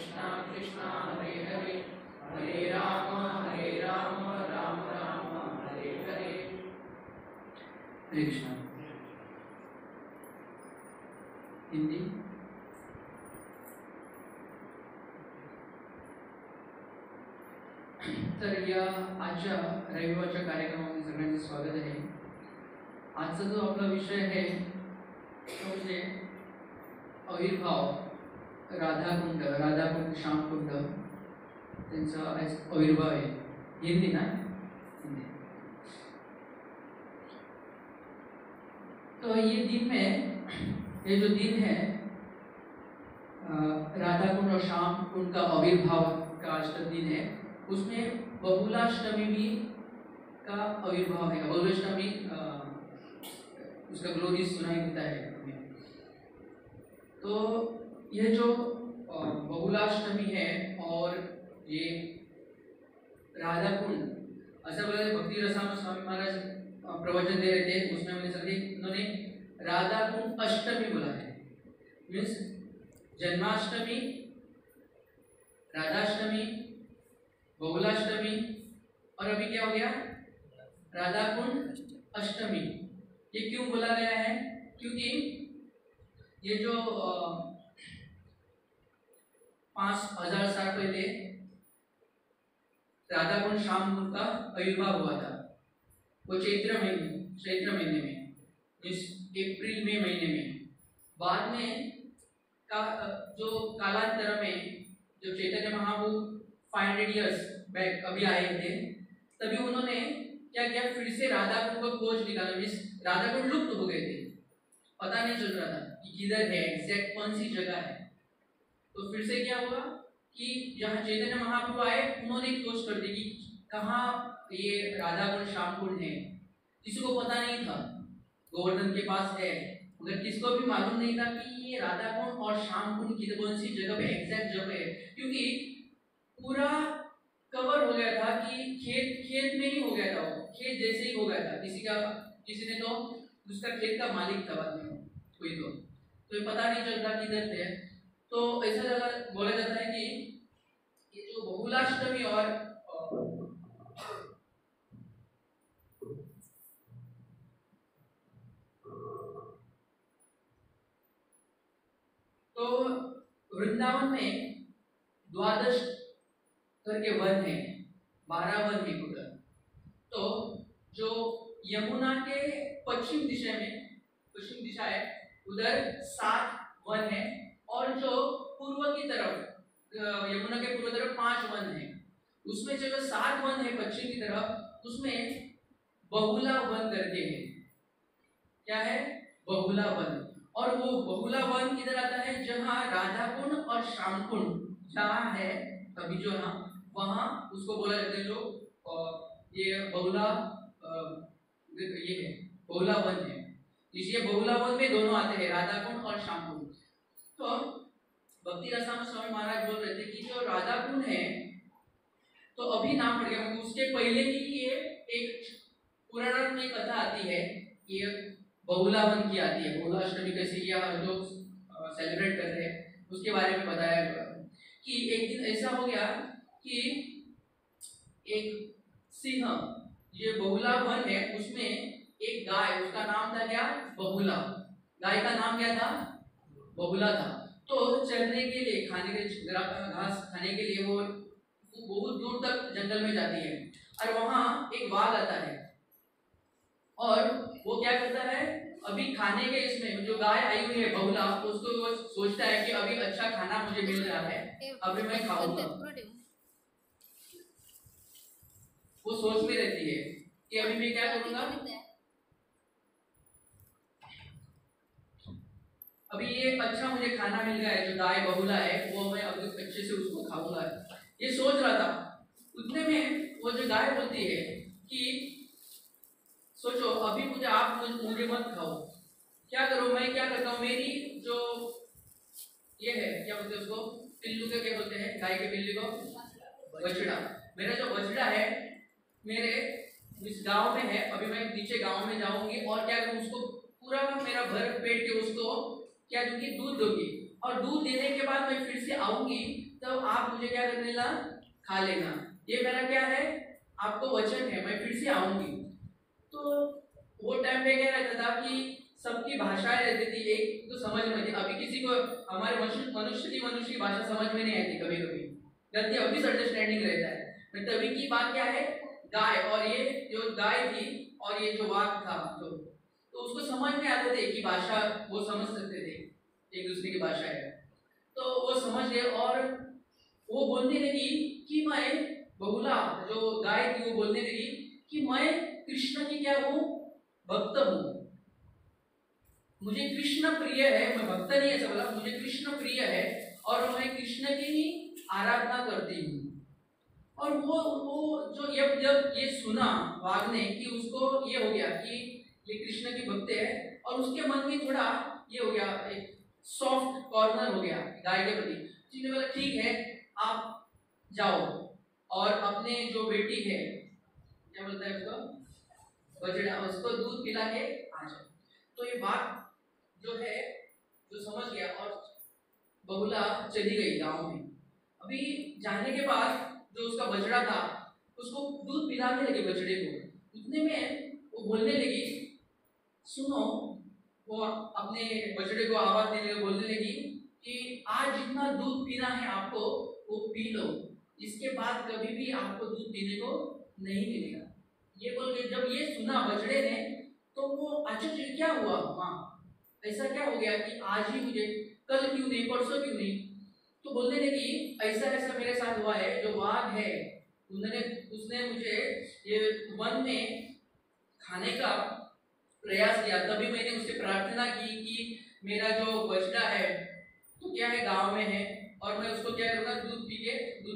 कृष्णा कृष्णा हरे हरे हरे राम राम राम हरे हरे। हरे कृष्णा। हिंदी। तर या आजच्या रविवारच्या कार्यक्रमामध्ये सगळ्यांचं स्वागत आहे। आजचा जो आपला विषय आहे तो म्हणजे आविर्भाव, राधाकुंड श्यामकुंड त्यांचा आविर्भाव आहे। हिंदी ना? हिंदी। तो ये जो दिन है राधाकुंड और श्यामकुंड का आविर्भाव का आज का दिन है, उसमें बहुलाष्टमी भी का आविर्भाव है। बहुलाष्टमी उसका ग्लोरी सुनाई देता है हमें। तो ये जो बहुलाष्टमी है और ये राधाकुंड, ऐसा बोला भक्ति रसामृत स्वामी महाराज प्रवचन दे रहे थे, उसमें उन्होंने राधाकुंड अष्टमी बोला है। मीन्स जन्माष्टमी, राधाष्टमी, बहुलाष्टमी और अभी क्या हो गया राधाकुंड अष्टमी। ये क्यों बोला गया है? क्योंकि ये जो 5000 साल पहले राधाकुंड श्यामकुंड का आविर्भाव हुआ था, वो चैत्र महीने में, इस अप्रैल में महीने में। बाद में जो कालांतर में जो चैतन्य महाप्रभु 500 इयर्स बैक अभी आए थे, तभी उन्होंने क्या किया, फिर से राधाकुंड को खोज निकाला। मीन्स राधाकुंड लुप्त हो गए थे, पता नहीं चल रहा था कि किधर है, एग्जैक्ट कौन सी जगह है। तो फिर से क्या हुआ कि जहाँ चैतन्य महाप्रभु आए, उन्होंने खोज कर दी कि कहाँ ये राधाकुंड श्यामकुंड है। किसी को पता नहीं था, गोवर्धन के पास है, मगर किसको भी मालूम नहीं था कि ये राधाकुंड और श्यामकुंड की कौन सी जगह पे एग्जैक्ट जगह है। क्योंकि पूरा कवर हो गया था कि खेत में ही हो गया था, वो खेत जैसे ही हो गया था। किसी ने तो उसका खेत का मालिक था बाद में कोई, तो ये पता नहीं चलता किधर थे। तो ऐसा जगह बोला जाता है कि ये जो बहुलाष्टमी और तो वृंदावन में 12 करके वन है, 12 वन है टोटल। तो जो यमुना के पश्चिम दिशा है, उधर 7 वन है, और जो पूर्व की तरफ यमुना के पूर्व तरफ 5 वन है। उसमें जो 7 वन है पश्चिम की तरफ, उसमें बहुला वन करके है। क्या है? बहुला वन। और वो बहुला वन किधर आता है? जहाँ राधाकुंड और श्यामकुंड जहाँ है अभी जो ना, वहाँ उसको बोला जाता है जो ये बहुला ये है, बहुला वन है। इसलिए बहुला वन में दोनों आते हैं, राधाकुंड और श्यामकुंड। तो भक्ति रसामृत स्वामी महाराज बोल रहे थे कि जो राधाकुंड है, तो अभी नाम पड़ गया, उसके पहले ही ये एक पुराण में कथा आती है, ये बहुला वन की आती है। बहुलाष्टमी कैसे किया जो सेलिब्रेट कर रहे हैं, उसके बारे में बताया गया कि एक दिन ऐसा हो गया कि एक सिंह, ये बहुला वन है, उसमें एक गाय, उसका नाम था क्या? बहुला। गाय का नाम क्या था? बहुला था। तो चरने के लिए, खाने के घास खाने के लिए वो बहुत दूर तक जंगल में जाती है, और वहाँ एक बाघ आता है, और वो क्या करता है, अभी खाने के इसमें जो गाय आई हुई है बहुला, उसको वो सोचता है कि अभी अच्छा खाना मुझे मिल रहा है, अभी मैं खाऊंगा। वो सोच में रहती है कि अभी मैं क्या करूंगा, अभी ये अच्छा मुझे खाना मिल गया है, जो गाय बहुला है वो मैं अभी अच्छे से उसको खाऊंगा, ये सोच रहा था। उतने में वो जो गाय बोलती है कि सोचो अभी मुझे मत खाओ, क्या करो, मैं क्या करता हूँ, मेरी जो ये है, क्या बोलते हैं उसको, पिल्लू के क्या बोलते हैं, गाय के पिल्लू को, बछड़ा। मेरा जो बछड़ा है मेरे इस गांव में है, अभी मैं नीचे गांव में जाऊंगी और क्या करूँ, उसको पूरा मेरा भर पेट के उसको क्या दूंगी, दूध दूंगी, और दूध देने के बाद मैं फिर से आऊंगी तब आप मुझे क्या कर लेना, खा लेना। ये मेरा क्या है, आपको वचन है, मैं फिर से आऊंगी। तो वो टाइम पे क्या रहता था कि सबकी भाषाएं रहती थी, एक तो समझ में थी। अभी किसी को हमारे मनुष्य की भाषा समझ में नहीं आती, कभी कभी गलती अब मिसअंडरस्टैंडिंग रहता है। तभी की बात क्या है, गाय और ये जो गाय थी और ये जो वाघ था, तो उसको समझ में आते थे कि भाषा वो समझ सकते थे एक दूसरे की भाषा है। तो वो समझ गए और वो बोलने लगी कि मैं, बहुला जो गाय थी वो बोलने लगी कि मैं कृष्ण की क्या हूँ, भक्त हूँ, मुझे कृष्ण प्रिय है। मैं भक्त नहीं ऐसा बोला, मुझे कृष्ण प्रिय है और मैं कृष्ण की ही आराधना करती हूँ। और वो जो जब ये सुना वाघ ने कि उसको ये हो गया कि ये कृष्ण की भक्त है, और उसके मन में थोड़ा ये हो गया, एक सॉफ्ट कॉर्नर हो गया गाय के प्रति। उसने बोला ठीक है, आप जाओ और अपने जो बेटी है, क्या बोलता है उसको, बछड़ा, उसको दूध पिला के आ जाओ। तो ये बात जो है, जो समझ गया और बहुला चली गई गांव में। अभी जाने के बाद जो उसका बछड़ा था उसको दूध पिलाने लगे बछड़े को। उतने में वो बोलने लगी, सुनो, वो अपने बछड़े को आवाज देने लगी, बोलने लगी कि आज जितना दूध पीना है आपको वो पी लो, इसके बाद कभी भी आपको दूध पीने को नहीं मिलेगा। ये बोल के जब ये सुना बछड़े ने, तो वो आश्चर्य, क्या हुआ माँ, ऐसा क्या हो गया कि आज ही मुझे, कल क्यों नहीं, परसों क्यों नहीं? तो बोलने लगी ऐसा ऐसा मेरे साथ हुआ है, जो वाघ है उसने मुझे ये वन में खाने का प्रयास किया, तभी मैंने उससे प्रार्थना की कि मेरा जो बछड़ा है तो क्या है, गांव में है, और मैं उसको क्या करूँगा, दूध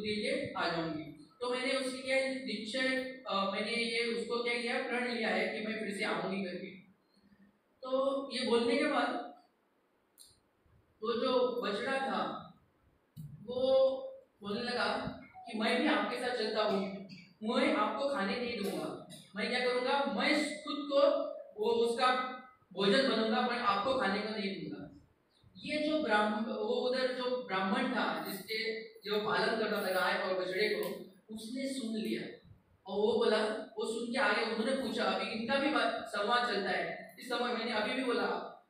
दे के आ जाऊंगी। तो मैंने उसकी क्या निश्चय, मैंने ये उसको क्या किया, प्रण लिया है कि मैं फिर से आऊंगी करके। तो ये बोलने के बाद वो जो बछड़ा था वो बोलने लगा कि मैं भी आपके साथ चलता हूँ, मैं आपको खाने नहीं दूंगा, मैं क्या करूंगा, मैं खुद को वो उसका भोजन बनूंगा, मैं आपको खाने को नहीं दूंगा। ये जो ब्राह्मण, वो उधर जो ब्राह्मण था जिसके जो पालन करता था गाय और बछड़े को, उसने सुन लिया और वो बोला, वो सुन के आगे उन्होंने पूछा, अभी इनका भी संवाद चलता है इस समय। मैंने अभी भी बोला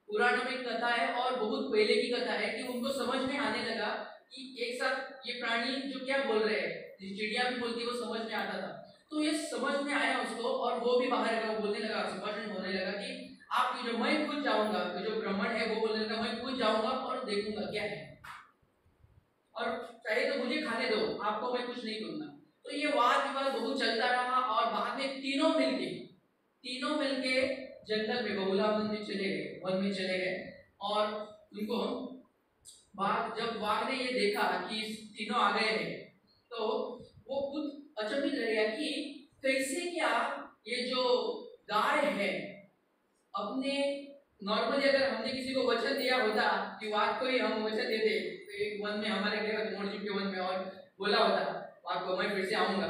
पुराणों में कथा है और बहुत पहले की कथा है कि उनको समझ में आने लगा कि एक साथ ये प्राणी जो क्या बोल रहे हैं, चिड़िया भी बोलती वो समझ में आता था। तो ये समझ में आया उसको और वो भी बाहर गया, बोलने लगा, संभाषण होने लगा कि आप जो, मैं खुद जाऊंगा, जो ब्राह्मण है वो बोलने लगा, मैं खुद जाऊंगा और देखूंगा क्या है, और चाहे तो मुझे खाने दो, आपको मैं कुछ नहीं दूंगा। तो ये वाद विवाद बहुत चलता रहा और बाद में तीनों मिलके जंगल में, बहुला वन में चले गए। और उनको जब वाघ ने ये देखा कि तीनों आ गए हैं, तो वो खुद अचंभित रह गया कि कैसे क्या ये जो गाय है अपने, नॉर्मली अगर हमने किसी को वचन दिया होता कि वाघ को ही हम वचन देते, तो एक वन में हमारे मोरजी के वन में, और बोला होता वाघ को मैं फिर से आऊंगा,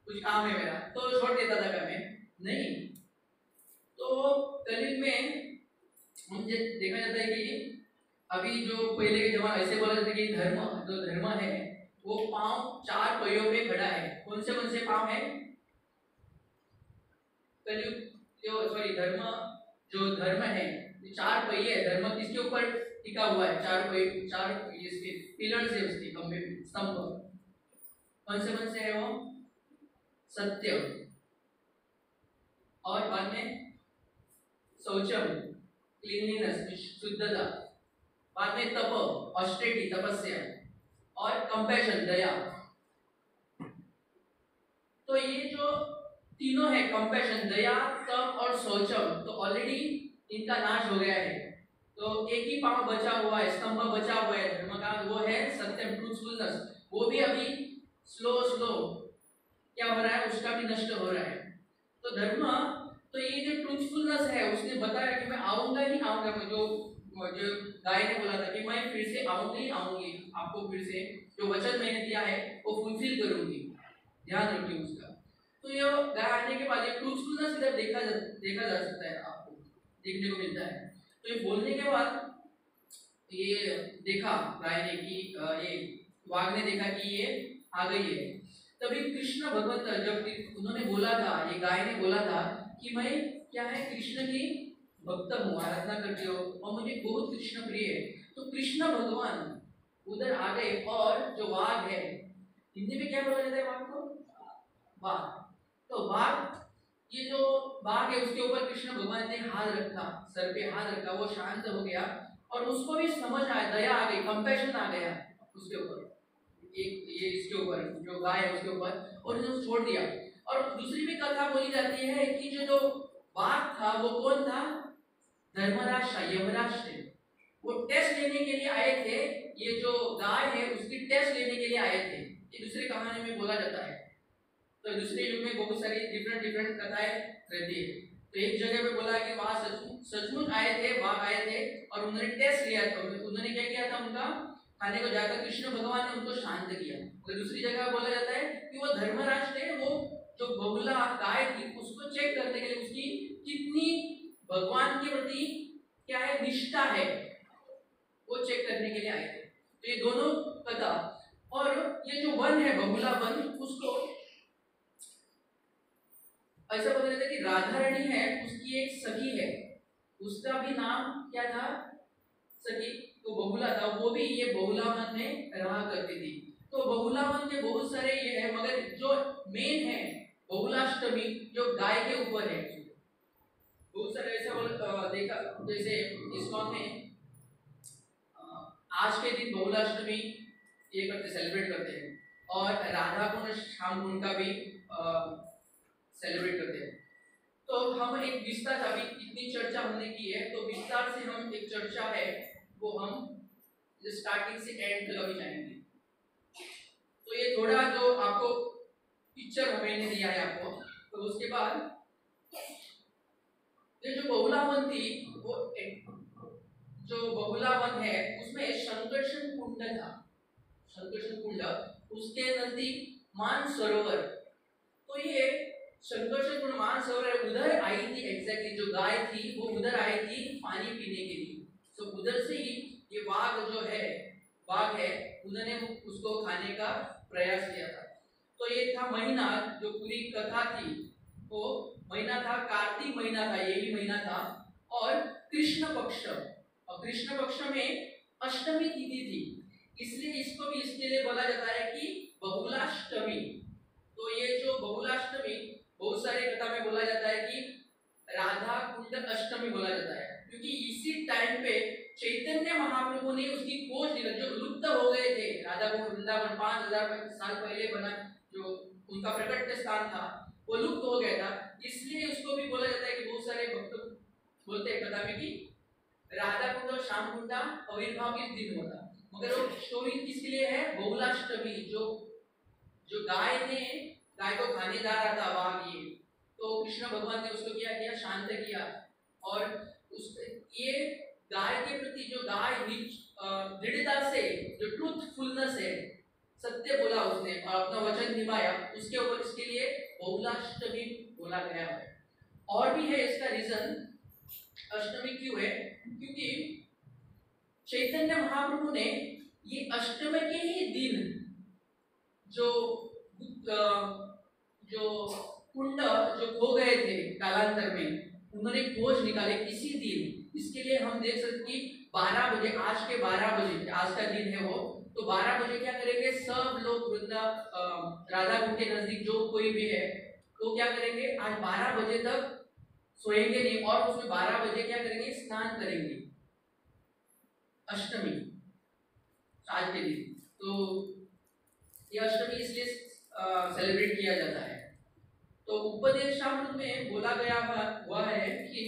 कुछ काम है मेरा, तो छोड़ देता था हमें नहीं। तो कलियुग में मुझे देखा जाता है कि अभी जो पहले के जमाने ऐसे बोला जाता है कि जो धर्म है वो पांव 4 पहियों पे खड़ा है। कौन से पांव है? कलियुग जो धर्म है 4 पहिए है, धर्म किसके ऊपर टिका हुआ है? 4 पहिए, 4 इसके पिलर्स है, उसके खंभे, स्तंभ। कौन से है वो? सत्य, और बाद में शौचम, क्लीनलीनेस, शुद्धता, बाद में तप, ऑस्टेरिटी, तपस्या, और कंपैशन, दया। तो ये जो तीनों है, कंपैशन, दया, तप और शौचम, तो ऑलरेडी इनका नाश हो गया है। तो एक ही पांव बचा हुआ है, स्तंभ बचा हुआ है धर्म का, वो है सत्यम, ट्रूथफुलनेस। वो भी अभी स्लो क्या हो रहा है, उसका भी नष्ट हो रहा है। तो धर्म, तो ये जो ट्रूथफुलनेस है, उसने बताया कि मैं आऊंगा ही आऊंगा। मैं जो गाय ने बोला था कि मैं फिर से आऊंगी, आपको फिर से जो वचन मैंने दिया है वो फुलफिल करूंगी, ध्यान रखिए उसका। तो ये गाय आने के बाद ये ट्रूथफुलनेस इधर देखा जा सकता है, आपको देखने को मिलता है। तो ये बोलने के बाद ये देखा गाय ने कि ये वाघ ने देखा कि ये आ गई है, तभी कृष्ण भगवंत जब उन्होंने बोला था, ये गाय ने बोला था कि मैं क्या है कृष्ण की भक्त हूँ, आराधना करती हो और मुझे बहुत कृष्ण प्रिय है। तो कृष्ण भगवान उधर आ गए और जो वाघ है, हिंदी में क्या बोला जाता है वाघ को? वाघ। तो वाघ, ये जो बाघ है उसके ऊपर कृष्ण भगवान ने हाथ रखा, सर पे हाथ रखा, वो शांत हो गया और उसको भी समझ आया, दया आ गई, कंपैशन आ गया उसके ऊपर, एक ये इसके ऊपर जो गाय है उसके ऊपर, और उसने छोड़ दिया। और दूसरी भी कथा बोली जाती है कि जो बाघ था वो कौन था? धर्मराज था, यमराज थे। वो टेस्ट लेने के लिए आए थे, ये जो गाय है उसकी टेस्ट लेने के लिए आए थे, ये दूसरी कहानी में बोला जाता है। तो दूसरे युग में बहुत सारी डिफरेंट कथाएं रहती है। तो एक जगह पे बोला कि वहां सचमुच आए थे, बाघ आए थे और उन्होंने टेस्ट लिया था, उन्होंने क्या किया था, उनका खाने को जाकर कृष्ण भगवान ने उनको शांत किया। तो दूसरी जगह बोला जाता है कि वो धर्मराज थे, वो जो बहुला गाय थी उसको चेक करने के लिए, उसकी कितनी भगवान के प्रति क्या है निष्ठा है, वो चेक करने के लिए आए थे। तो ये दोनों कथा, और ये जो वन है बहुला वन, उसको ऐसा बोला जाता है कि राधा रानी है, उसकी एक सखी है, उसका भी नाम क्या था? सखी। तो बहुला था, वो भी ये बहुला वन में रहा करती थी। तो बहुला वन के बहुत सारे ये है, मगर जो मेन है बहुलाष्टमी जो गाय के ऊपर है, बहुत सारे ऐसा देखा, जैसे इस्कॉन में आज के दिन बहुलाष्टमी ये करते, सेलिब्रेट करते हैं, और राधा कुंड श्याम कुंड का भी सेलिब्रेट करते हैं। तो हम एक विस्तार, अभी इतनी चर्चा हमने की है, तो विस्तार से हम एक चर्चा है वो हम स्टार्टिंग से एंड तक अभी जाएंगे। तो ये थोड़ा जो आपको पिक्चर मैंने दिया है आपको, तो उसके बाद ये जो बहुला वन थी, वो जो बहुला वन है उसमें संकर्षण कुंड था, संकर्षण कुंड, उसके नजदीक मानसरोवर। तो ये संकर्षण कुंड मानसरोवर उधर आई थी, एग्जैक्टली जो गाय थी वो उधर आई थी पानी पीने के लिए। तो उधर से ही ये बाघ जो है, बाघ है, उन्होंने उसको खाने का प्रयास किया था। तो ये था महीना, जो पूरी कथा थी वो महीना था, कार्तिक महीना था, यही महीना था, और कृष्ण पक्ष, और कृष्ण पक्ष में अष्टमी तिथि थी, इसलिए इसको भी इसके लिए बोला जाता है कि बहुलाष्टमी। तो ये जो बहुलाष्टमी बहुत सारे कथा में बोला जाता है कि राधा कुंड अष्टमी बोला जाता है, क्योंकि इसी टाइम पे चैतन्य महाप्रभु ने उसकी खोज निकल, जो लुप्त हो गए थे, राधा कुंड वृंदावन 5000 साल पहले बना, जो उनका प्रकट स्थान था वो लुप्त हो गया था, इसलिए उसको भी बोला जाता है कि बहुत सारे भक्त बोलते हैं कथा में कि राधा कुंड और श्याम कुंड का आविर्भाव किस दिन हुआ था। मगर वो स्टोरी किसके लिए है? बहुलाष्टमी, जो गाय ने, गाय को खाने जा रहा था बाघ, ये तो कृष्ण भगवान ने उसको क्या किया, शांत किया, और उस ये गाय के प्रति जो गाय दृढ़ता से, जो ट्रूथफुलनेस है, सत्य बोला उसने और अपना वचन निभाया, उसके ऊपर इसके लिए बहुलाष्टमी बोला गया है। और भी है इसका रीजन, अष्टमी क्यों है, क्योंकि चैतन्य महाप्रभु ने ये अष्टमी के ही दिन जो कुंड जो खो गए थे कालांतर में, उन्होंने खोज निकाले इसी दिन। इसके लिए हम देख सकते कि 12 बजे, आज के 12 बजे, आज का दिन है वो, तो 12 बजे क्या करेंगे, सब लोग राधा कुंड के नजदीक जो कोई भी है तो क्या करेंगे, आज 12 बजे तक सोएंगे नहीं, और उसमें 12 बजे क्या करेंगे, स्नान करेंगे, अष्टमी आज के दिन। तो ये अष्टमी इसलिए सेलिब्रेट किया जाता है। तो उपदेशामृत में बोला गया हुआ है कि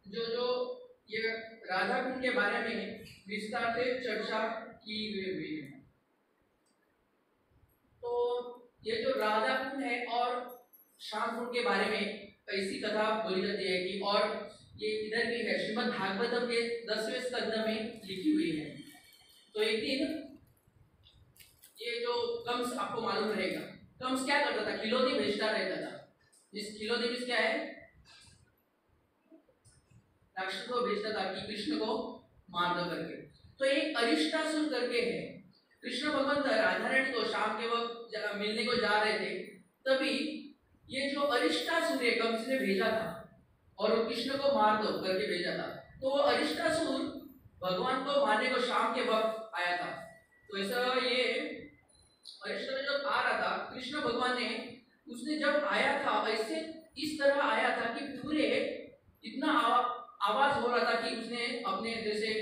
जो ये राधा कुंड के बारे में विस्तार से चर्चा की हुई है। तो ये जो राधा कुंड है और श्याम कुंड के बारे में ऐसी कथा बोली जाती है कि, और ये इधर भी है, श्रीमद् भागवतम के 10वें स्कंद में लिखी हुई है। तो एक दिन ये जो कंस, आपको मालूम रहेगा कंस क्या करता था, खिलौने बेचता रहता था। इस खिलौने में क्या है, राक्षस को बेचता था कि कृष्ण को मार दो करके। तो एक अरिष्टासुर करके है। कृष्ण भगवान राधा रानी को शाम के वक्त मिलने को जा रहे थे, तभी ये जो अरिष्टासुर है कंस ने भेजा था और वो कृष्ण को मार दो करके भेजा था। तो वो अरिष्टासुर भगवान को मारने को शाम के वक्त आया था। तो ऐसा ये अरिष्टासुर जब आ रहा था, कृष्ण भगवान ने उसने जब आया था ऐसे इस तरह आया था कि पूरे इतना आवाज हो रहा था कि उसने अपने जैसे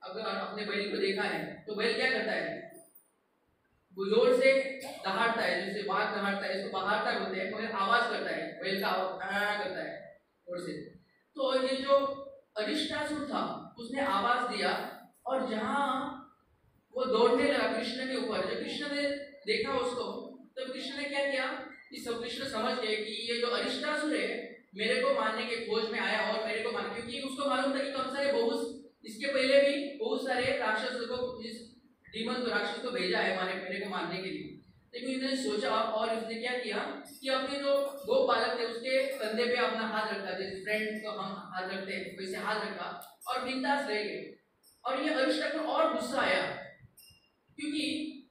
अगर अपने बैल को देखा है तो बैल क्या करता है, जोर से दहाड़ता है, जैसे बाघ दहाड़ता है, इसको बहारता बोलते हैं, मगर आवाज करता है, बैल का आवाज करता है जोर से। तो ये जो अरिष्टासुर था उसने आवाज दिया और जहां वो दौड़ने लगा कृष्ण के ऊपर, जब कृष्ण ने देखा उसको तो कृष्ण ने क्या किया कि सब कृष्ण समझ गए कि ये जो अरिष्टासुर है मेरे को मारने के खोज में आया और मेरे को मार, क्योंकि उसको मालूम था कि कंस ने बहुत इसके पहले भी बहुत सारे राक्षसों को, इस डीमन को राक्षस को भेजा है मेरे को मारने के लिए। लेकिन इसने सोचा और उसने क्या किया कि अपने जो गोप बालक थे उसके कंधे पे अपना हाथ रखा, जैसे फ्रेंड को हम हाथ रखते हैं वैसे हाथ रखा और बिंदास रह गए। और ये अरिष्टासुर को और गुस्सा आया, क्योंकि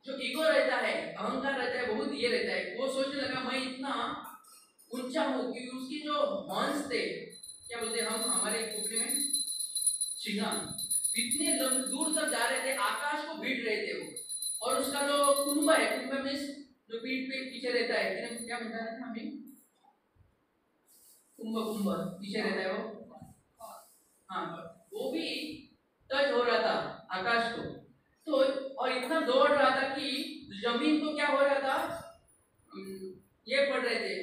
जो ईगो रहता है, अहंकार रहता है, बहुत ये रहता है, वो सोचने लगा मैं इतना ऊंचा हूँ, क्योंकि उसकी जो हॉर्न्स थे, क्या बोलते हैं हम हमारे कुकड़ी में, शिंगा, इतने दूर तक जा रहे थे, आकाश को भीड़ रहे थे वो। और उसका जो कुंभ है, कुंभ में जो पीठ पे पीछे रहता है, क्या बनता है हमें, कुंभ कुंभ पीछे रहता है वो, हाँ, वो भी टच हो रहा था आकाश को। तो और इतना दौड़ रहा था कि जमीन को क्या हो रहा था, ये पड़ रहे थे,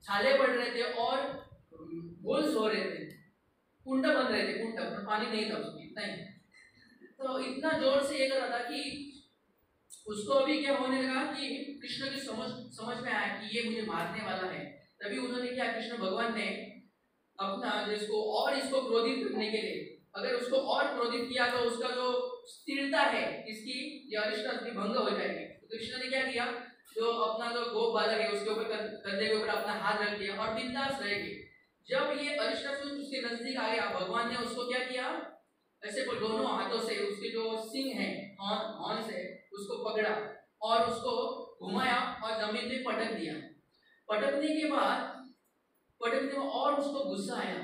छाले पड़ रहे थे और होल्स हो रहे थे, कुंड बन रहे थे, कुंड पर पानी नहीं था उसमें, इतना ही। तो इतना जोर से ये कर रहा था कि उसको अभी क्या होने लगा कि कृष्ण की समझ में आया कि ये मुझे मारने वाला है। तभी उन्होंने क्या, कृष्ण भगवान ने अपना जिसको और इसको क्रोधित करने के लिए, अगर उसको और क्रोधित किया तो उसका जो स्थिरता है इसकी अरिष्टासुर की भंग हो जाएगी। तो कृष्ण ने क्या किया, जो अपना जो गोप बालक है उसके ऊपर कंधे के ऊपर अपना हाथ रख दिया और बिंदास रह गए। जब ये अरिष्टासुर उसके नजदीक आ गया, भगवान ने उसको क्या किया, ऐसे दोनों हाथों से उसके जो सिंग है, हॉर्न से उसको पकड़ा और उसको घुमाया और जमीन पे पटक दिया। पटकने के बाद और उसको गुस्सा आया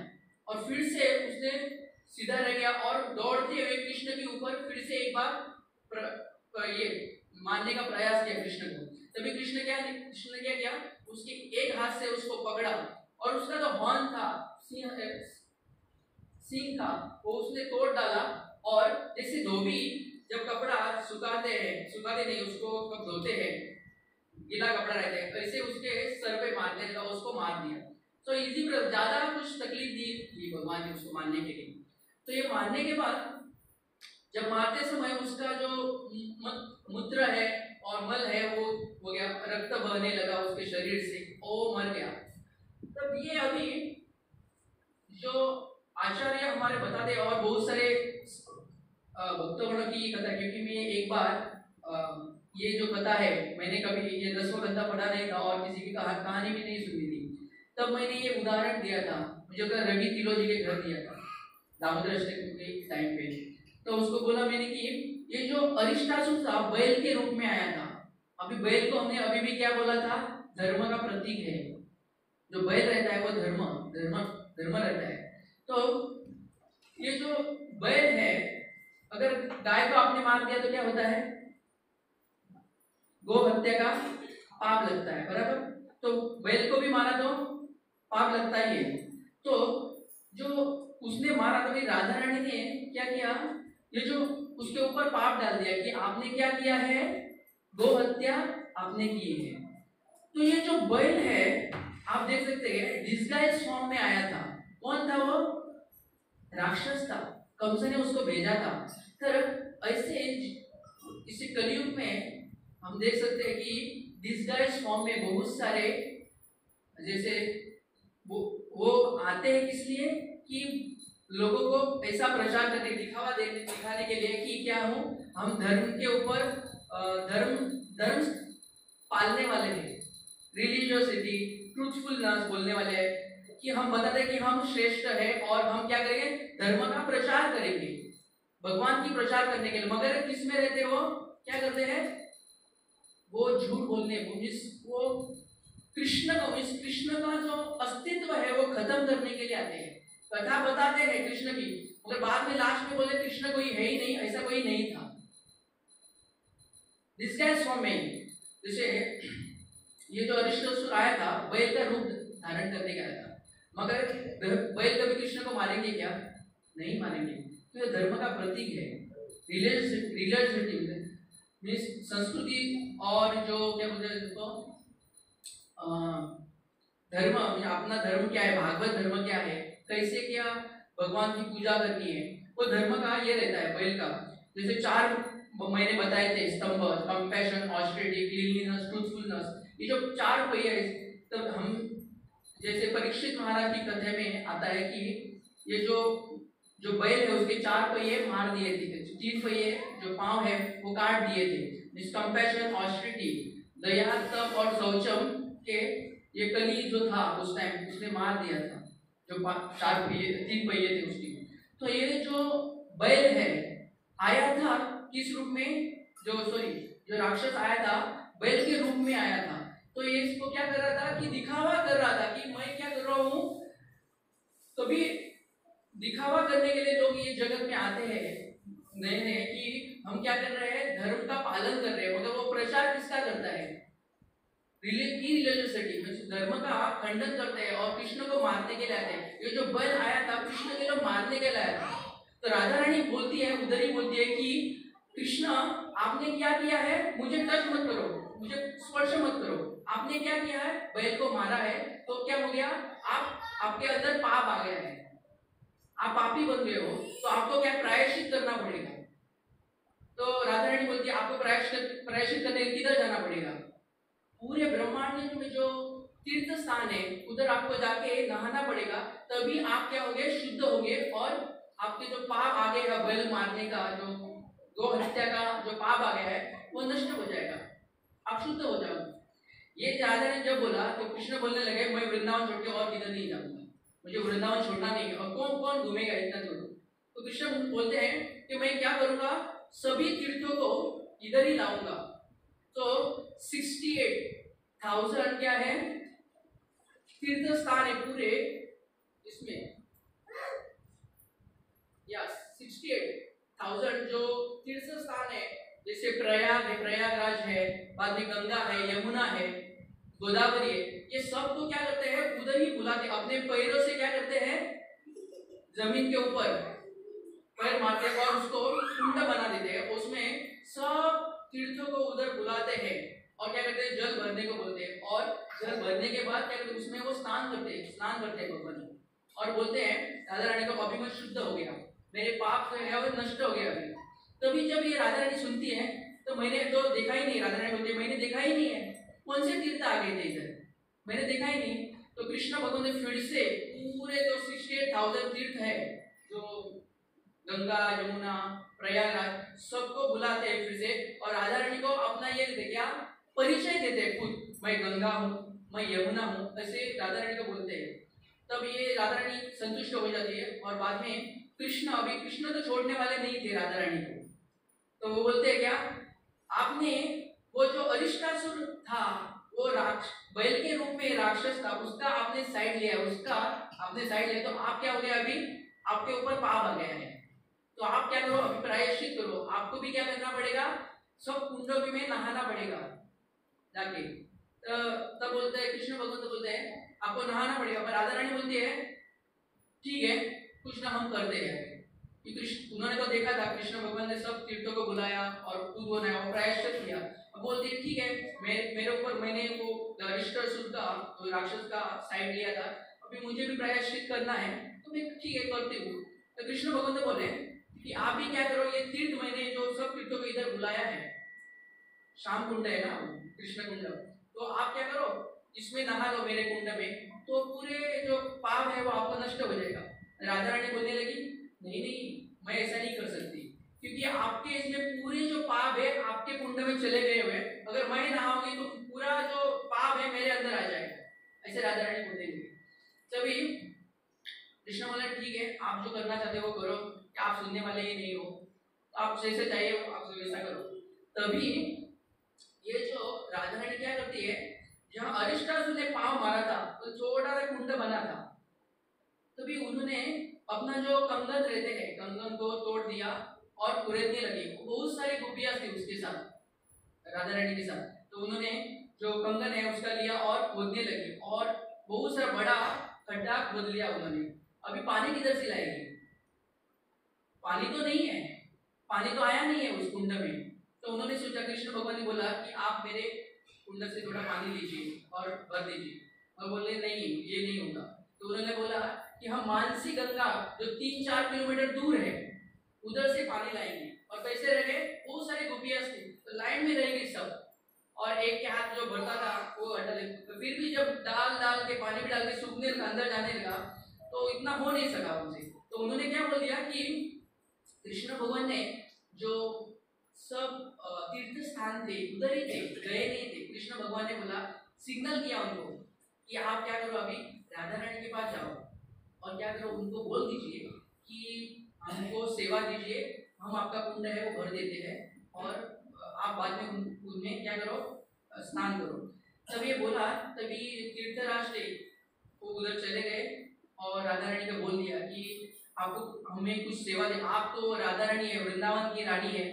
और फिर से उसने सीधा रह गया और दौड़ते हुए कृष्ण के ऊपर फिर से एक बार ये मारने का प्रयास किया कृष्ण को। तभी कृष्ण ने क्या किया, उसके एक हाथ से उसको पकड़ा और उसका जो हॉर्न था, सिंग था, वो उसने तोड़ डाला। और जैसे धोबी जब कपड़ा सुखाते नहीं, उसको कब धोते हैं, गीला कपड़ा रहता है, ऐसे उसके सर पे मारने लगा, उसको मार दिया। तो इसी पर ज्यादा कुछ तकलीफ दी भगवान ने उसको मारने के लिए। तो ये मारने के बाद जब मारते समय उसका जो मूत्र है और मल है वो हो गया, रक्त बहने लगा उसके शरीर से, वो मर गया। तब ये अभी जो आचार्य हमारे बताते और बहुत सारे भक्तगणों की कथा, क्योंकि मैं एक बार ये जो कथा है मैंने कभी ये 10वां कथा पढ़ा नहीं था और किसी की कहानी भी नहीं सुनी थी, तब मैंने ये उदाहरण दिया था, मुझे रवि तिलोजी के घर दिया था दामोदर के टाइम पे। तो उसको बोला मैंने कि ये जो अरिष्टासुर था बैल के रूप में आया था। अभी बैल को हमने अभी भी क्या बोला था, धर्म का प्रतीक है, जो बैल रहता है वो धर्म रहता है। तो ये जो बैल है, अगर गाय को आपने मार दिया तो क्या होता है, गो हत्या का पाप लगता है, बराबर। तो बैल को भी मारा तो पाप लगता ही है। तो जो उसने मारा, तो राधा रानी ने क्या किया, ये जो उसके ऊपर पाप डाल दिया कि आपने क्या किया है, गो हत्या आपने की है। तो ये जो बैल है आप देख सकते हैं डिस्गाइज फॉर्म में आया था। कौन था वो, राक्षस था, कंस ने उसको भेजा था। तो ऐसे इस कलयुग में हम देख सकते हैं कि डिस्गाइज फॉर्म में बहुत सारे जैसे वो आते हैं, किस लिए कि लोगों को ऐसा प्रचार करने, दिखाने के लिए कि क्या हूँ, हम धर्म के ऊपर धर्म पालने वाले हैं, रिलीजियोसिटी, ट्रूथफुलनेस बोलने वाले हैं, कि हम बताते हैं कि हम श्रेष्ठ है और हम क्या करेंगे, धर्म का प्रचार करेंगे। भगवान की प्रचार करने के लिए, मगर किस में रहते वो क्या करते हैं, वो झूठ बोलने, वो कृष्ण का जो अस्तित्व है वो खत्म करने के लिए आते हैं। कथा बताते हैं कृष्ण की, मगर बाद में लास्ट में बोले कृष्ण कोई है ही नहीं, ऐसा कोई नहीं था। दिस गाइस फ्रॉम मी, जैसे ये जो अरिष्टासुर आया था बैल का रूप धारण करने का आया था, मगर बैल कभी कृष्ण को मारेंगे क्या? नहीं मारेंगे। तो ये धर्म का प्रतीक है। रिलीजियसिटी मीन्स संस्कृति और जो क्या बोलते हैं उसको धर्म, अपना धर्म क्या है, भागवत धर्म क्या है, कैसे क्या भगवान की पूजा करनी है, वो धर्म का ये रहता है बैल का। जैसे 4 मैंने बताए थे स्तंभ, कंपैशन, ऑस्टेरिटी, क्लीनलीनेस, ट्रूथफुलनेस, ये जो 4 पहिए, तब हम जैसे परीक्षित महाराज की कथा में आता है कि ये जो बैल है उसके 4 पहिए मार दिए थे, 3 पहिए जो पांव है वो काट दिए थे। दिस कंपैशन, ऑस्टेरिटी, दया, तप और शौचम के ये कली जो था उस टाइम उसने मार दिया था, जो 3 पहिए थे उसकी। तो ये जो बैल है आया था किस रूप में, जो राक्षस आया था बैल के रूप में आया था। तो ये इसको क्या कर रहा था कि दिखावा कर रहा था कि मैं क्या कर रहा हूं। कभी दिखावा करने के लिए लोग ये जगत में आते हैं नए कि हम क्या कर रहे हैं, धर्म का पालन कर रहे हैं, मगर वो प्रचार किसका करता है, रिलीजियसिटी, धर्म का खंडन करते हैं और कृष्ण को मारने के लिए आते हैं। ये जो बैल आया था कृष्ण के लिए मारने के लिए आया था। तो राधा रानी बोलती है, उधर ही बोलती है कि कृष्ण आपने क्या किया है, मुझे टच मत करो, मुझे स्पर्श मत करो, आपने क्या किया है, बैल को मारा है, तो क्या हो गया, आपके अंदर पाप आ गया है, आप पापी बन गए हो, तो आपको क्या प्रायश्चित करना पड़ेगा। तो राधा रानी बोलती है आपको प्रायश्चित करने किधर जाना पड़ेगा, पूरे ब्रह्मांड में जो तीर्थ स्थान है उधर आपको जाके नहाना पड़ेगा, तभी आप क्या होगे, शुद्ध होगे, और आपके जो पाप आ गया है, बैल मारने का, जो गौ हत्या का जो पाप आ गया है वो नष्ट हो जाएगा, आप शुद्ध हो जाओगे। ये राधा ने जब बोला तो कृष्ण बोलने लगे मैं वृंदावन छोड़ के और किधर नहीं जाऊंगा, मुझे वृंदावन छोड़ना नहीं है, और कौन कौन घूमेगा इतना दूर। तो कृष्ण बोलते हैं कि मैं क्या करूंगा, सभी तीर्थों को इधर ही लाऊंगा। तो 68,000 क्या है तीर्थ स्थान है पूरे इसमें, या 68,000 जो तीर्थ स्थान है, जैसे प्रयाग है, प्रयागराज है, बाद में गंगा है, यमुना है, गोदावरी है, ये सब को क्या करते हैं, उधर ही बुलाते, अपने पैरों से क्या करते हैं, जमीन के ऊपर पैर मारते हैं और उसको कुंड बना देते हैं, उसमें सब तीर्थों को उधर बुलाते हैं और क्या करते हैं, जल भरने को बोलते हैं, और जल भरने के बाद क्या करते हैं, उसमें वो स्नान करते हैं भगवान, और बोलते हैं राधा रानी को अभी मैं शुद्ध हो गया, मेरे पाप जो है वो नष्ट हो गया अभी। तभी जब ये राधा रानी सुनती है तो मैंने तो देखा ही नहीं, राधा रानी बोलती है मैंने देखा ही नहीं है, कौन से तीर्थ आ गए थे इधर, मैंने देखा ही नहीं। तो कृष्ण भगवान ने फिर से पूरे जो 68,000 तीर्थ है, जो गंगा, यमुना, प्रयागराज, सबको बुलाते हैं फिर से, और राधा रानी को अपना ये क्या परिचय देते हैं, खुद मैं गंगा हूँ, मैं यमुना हूँ, ऐसे राधा रानी को बोलते हैं। तब ये राधा रानी संतुष्ट हो जाती है, और बाद में कृष्ण तो छोड़ने वाले नहीं थे राधा रानी को, तो वो बोलते हैं क्या, आपने वो जो अरिष्टासुर था, वो बैल के रूप में राक्षस था, उसका आपने साइड लिया, तो आप क्या हो गया, अभी आपके ऊपर पाप आ गया है, तो आप क्या करो, अभी प्रायश्चित करो, आपको भी क्या करना पड़ेगा, सब कुंडों में नहाना पड़ेगा जाके। तब बोलते हैं कृष्ण भगवान, तो बोलते हैं आपको नहाना पड़ेगा, पर राधा रानी बोलती है ठीक है कुछ ना हम करते हैं, उन्होंने तो देखा था कृष्ण भगवान ने सब तीर्थों को बुलाया और दूध बनाया और प्रायश्चित किया। अब बोलते हैं ठीक है, मेरे ऊपर मैंने वो अरिष्टासुर का तो राक्षस का साइड लिया था, अभी मुझे भी प्रायश्चित करना है, तो मैं ठीक है करती हूँ। तो कृष्ण भगवान ने बोले कि आप भी क्या करो, ये तीर्थ मैंने जो सब तीर्थों को इधर बुलाया है, श्याम कुंड है ना कृष्ण कुंड, तो आप क्या करो इसमें नहा लो मेरे कुंड में, तो पूरे जो पाप है वो आपको नष्ट हो जाएगा। राधा रानी बोलने लगी नहीं मैं ऐसा नहीं कर सकती, क्योंकि आपके इसमें पूरे जो पाप है आपके कुंड में चले गए हुए, अगर मैं नहाऊंगी तो पूरा जो पाप है मेरे अंदर आ जाएगा, ऐसे राधा रानी बोलने लगी। तभी कृष्ण बोला ठीक है आप जो करना चाहते हो वो करो, आप सुनने वाले ही नहीं हो, आप जैसे चाहिए आप वैसा करो। तभी ये जो राधा रानी क्या करती है, जहाँ अरिष्टासुर ने पांव मारा था तो छोटा सा कुंड बना था, तभी उन्होंने अपना जो कंगन रहते हैं कंगन को तोड़ दिया और कुरेदने लगे। बहुत सारी गोपियां थी उसके साथ, राधा रानी के साथ, तो उन्होंने जो कंगन है उसका लिया और खोदने लगे और बहुत सारा बड़ा खड्डा खोद लिया उन्होंने। अभी पानी किधर से लाएगी, पानी तो नहीं है, पानी तो आया नहीं है उस कुंड में। तो उन्होंने सोचा, कृष्ण भगवान ने बोला कि आप मेरे कुंड से थोड़ा पानी लीजिए और भर दीजिए, और बोले नहीं ये नहीं होगा। तो उन्होंने बोला कि हम मानसी गंगा जो 3-4 किलोमीटर दूर है उधर से पानी लाएंगे। और कैसे रह गए, बहुत सारे गोपियां थी तो लाइन में रह गई सब, और एक के हाथ जो भरता था वो हटा ले। तो फिर भी जब डाल के पानी भी डाल के सूखने अंदर जाने लगा तो इतना हो नहीं सका उनसे। तो उन्होंने क्या बोल दिया कि कृष्ण भगवान ने जो सब तीर्थ स्थान थे उधर ही थे, गए नहीं थे। कृष्ण भगवान ने बोला, सिग्नल किया उनको कि आप क्या करो, अभी राधा रानी के पास जाओ और क्या करो, उनको बोल दीजिए कि हमको सेवा दीजिए, हम आपका कुंड है वो भर देते हैं और आप बाद में उनमें क्या करो, स्नान करो। तब ये बोला, तभी तीर्थराज थे वो उधर चले गए और राधा रानी को बोल दिया कि आपको हमें कुछ सेवा दे, आप तो राधा रानी है, वृंदावन की रानी है,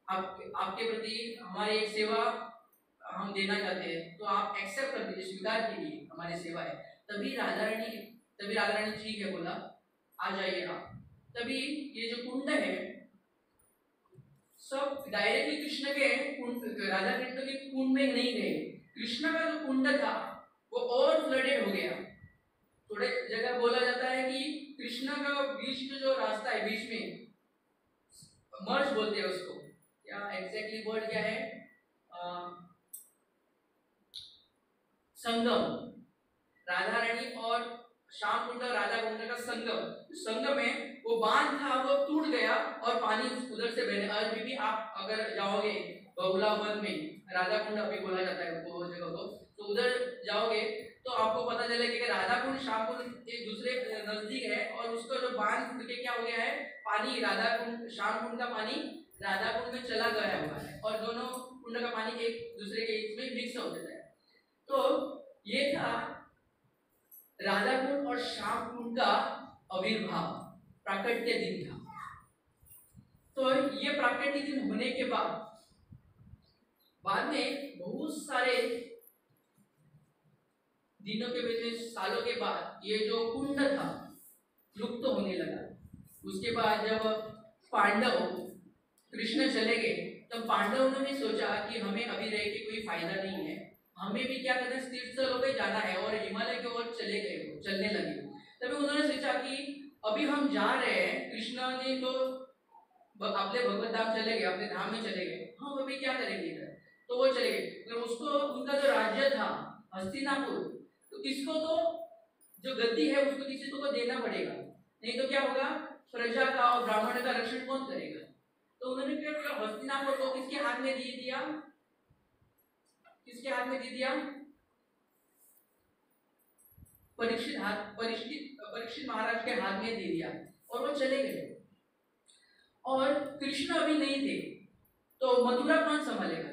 आपके प्रति हमारी एक सेवा हम देना चाहते हैं, तो आप एक्सेप्ट कर दीजिए, स्वीकार कीजिए हमारी सेवा है। तभी राधा रानी ठीक है बोला, आ जाइए आप। तभी ये जो कुंड है सब डायरेक्टली कृष्ण के कुंड, राधा कृष्ण के कुंड में नहीं गए। कृष्ण का जो कुंड था वो और फ्लडेड हो गया। थोड़े जगह बोला जाता है कि कृष्ण का बीच में जो रास्ता है, बीच में मर्ज बोलते हैं उसको, क्या एग्जैक्टली वर्ड क्या है, संगम, राधा रानी और श्याम कुंड राधा कुंड का संगम है, वो बांध था वो टूट गया और पानी उधर से बहने। आज भी आप अगर जाओगे बहुला वन में, राधा कुंड अभी बोला जाता है वो जगह को, तो उधर जाओगे तो आपको पता चलेगा कि राधा कुंड श्याम कुंड एक दूसरे नजदीक है और उसका जो बांध टूट के क्या हो गया है, पानी राधा कुंड श्याम कुंड का पानी राधा कुंड में चला गया हुआ है और दोनों कुंड का पानी एक दूसरे के में मिक्स हो जाता है। तो ये था राधा कुंड और श्याम कुंड का आविर्भाव, प्राकट्य दिन था। तो ये प्राकट्य दिन होने के बाद में बहुत सारे दिनों के बीच, सालों के बाद ये जो कुंड था लुप्त होने लगा। उसके बाद जब पांडव कृष्ण चले गए तब पांडवों ने भी सोचा कि हमें अभी रह के कोई फायदा नहीं है, हमें भी क्या करना है, तीर्थ स्थलों पे जाना है, और हिमालय की ओर चलने लगे। तभी उन्होंने सोचा कि अभी हम जा रहे हैं, कृष्ण ने तो अपने भगवत धाम चले गए, अपने धाम में चले गए, हम अभी क्या करेंगे इधर, तो वो चले गए। तो उसको उनका जो राज्य था हस्तिनापुर, तो किसको तो जो गद्दी है उसको किसी को देना पड़ेगा, नहीं तो क्या होगा, प्रजा का और ब्राह्मण का रक्षण कौन करेगा। तो उन्होंने क्या किया, हस्तिनापुर को किसके हाथ में दे दिया, किसके हाथ में दे दिया, परीक्षित महाराज के हाथ में दे दिया और वो चले गए। और कृष्ण अभी नहीं थे तो मथुरा कौन संभालेगा,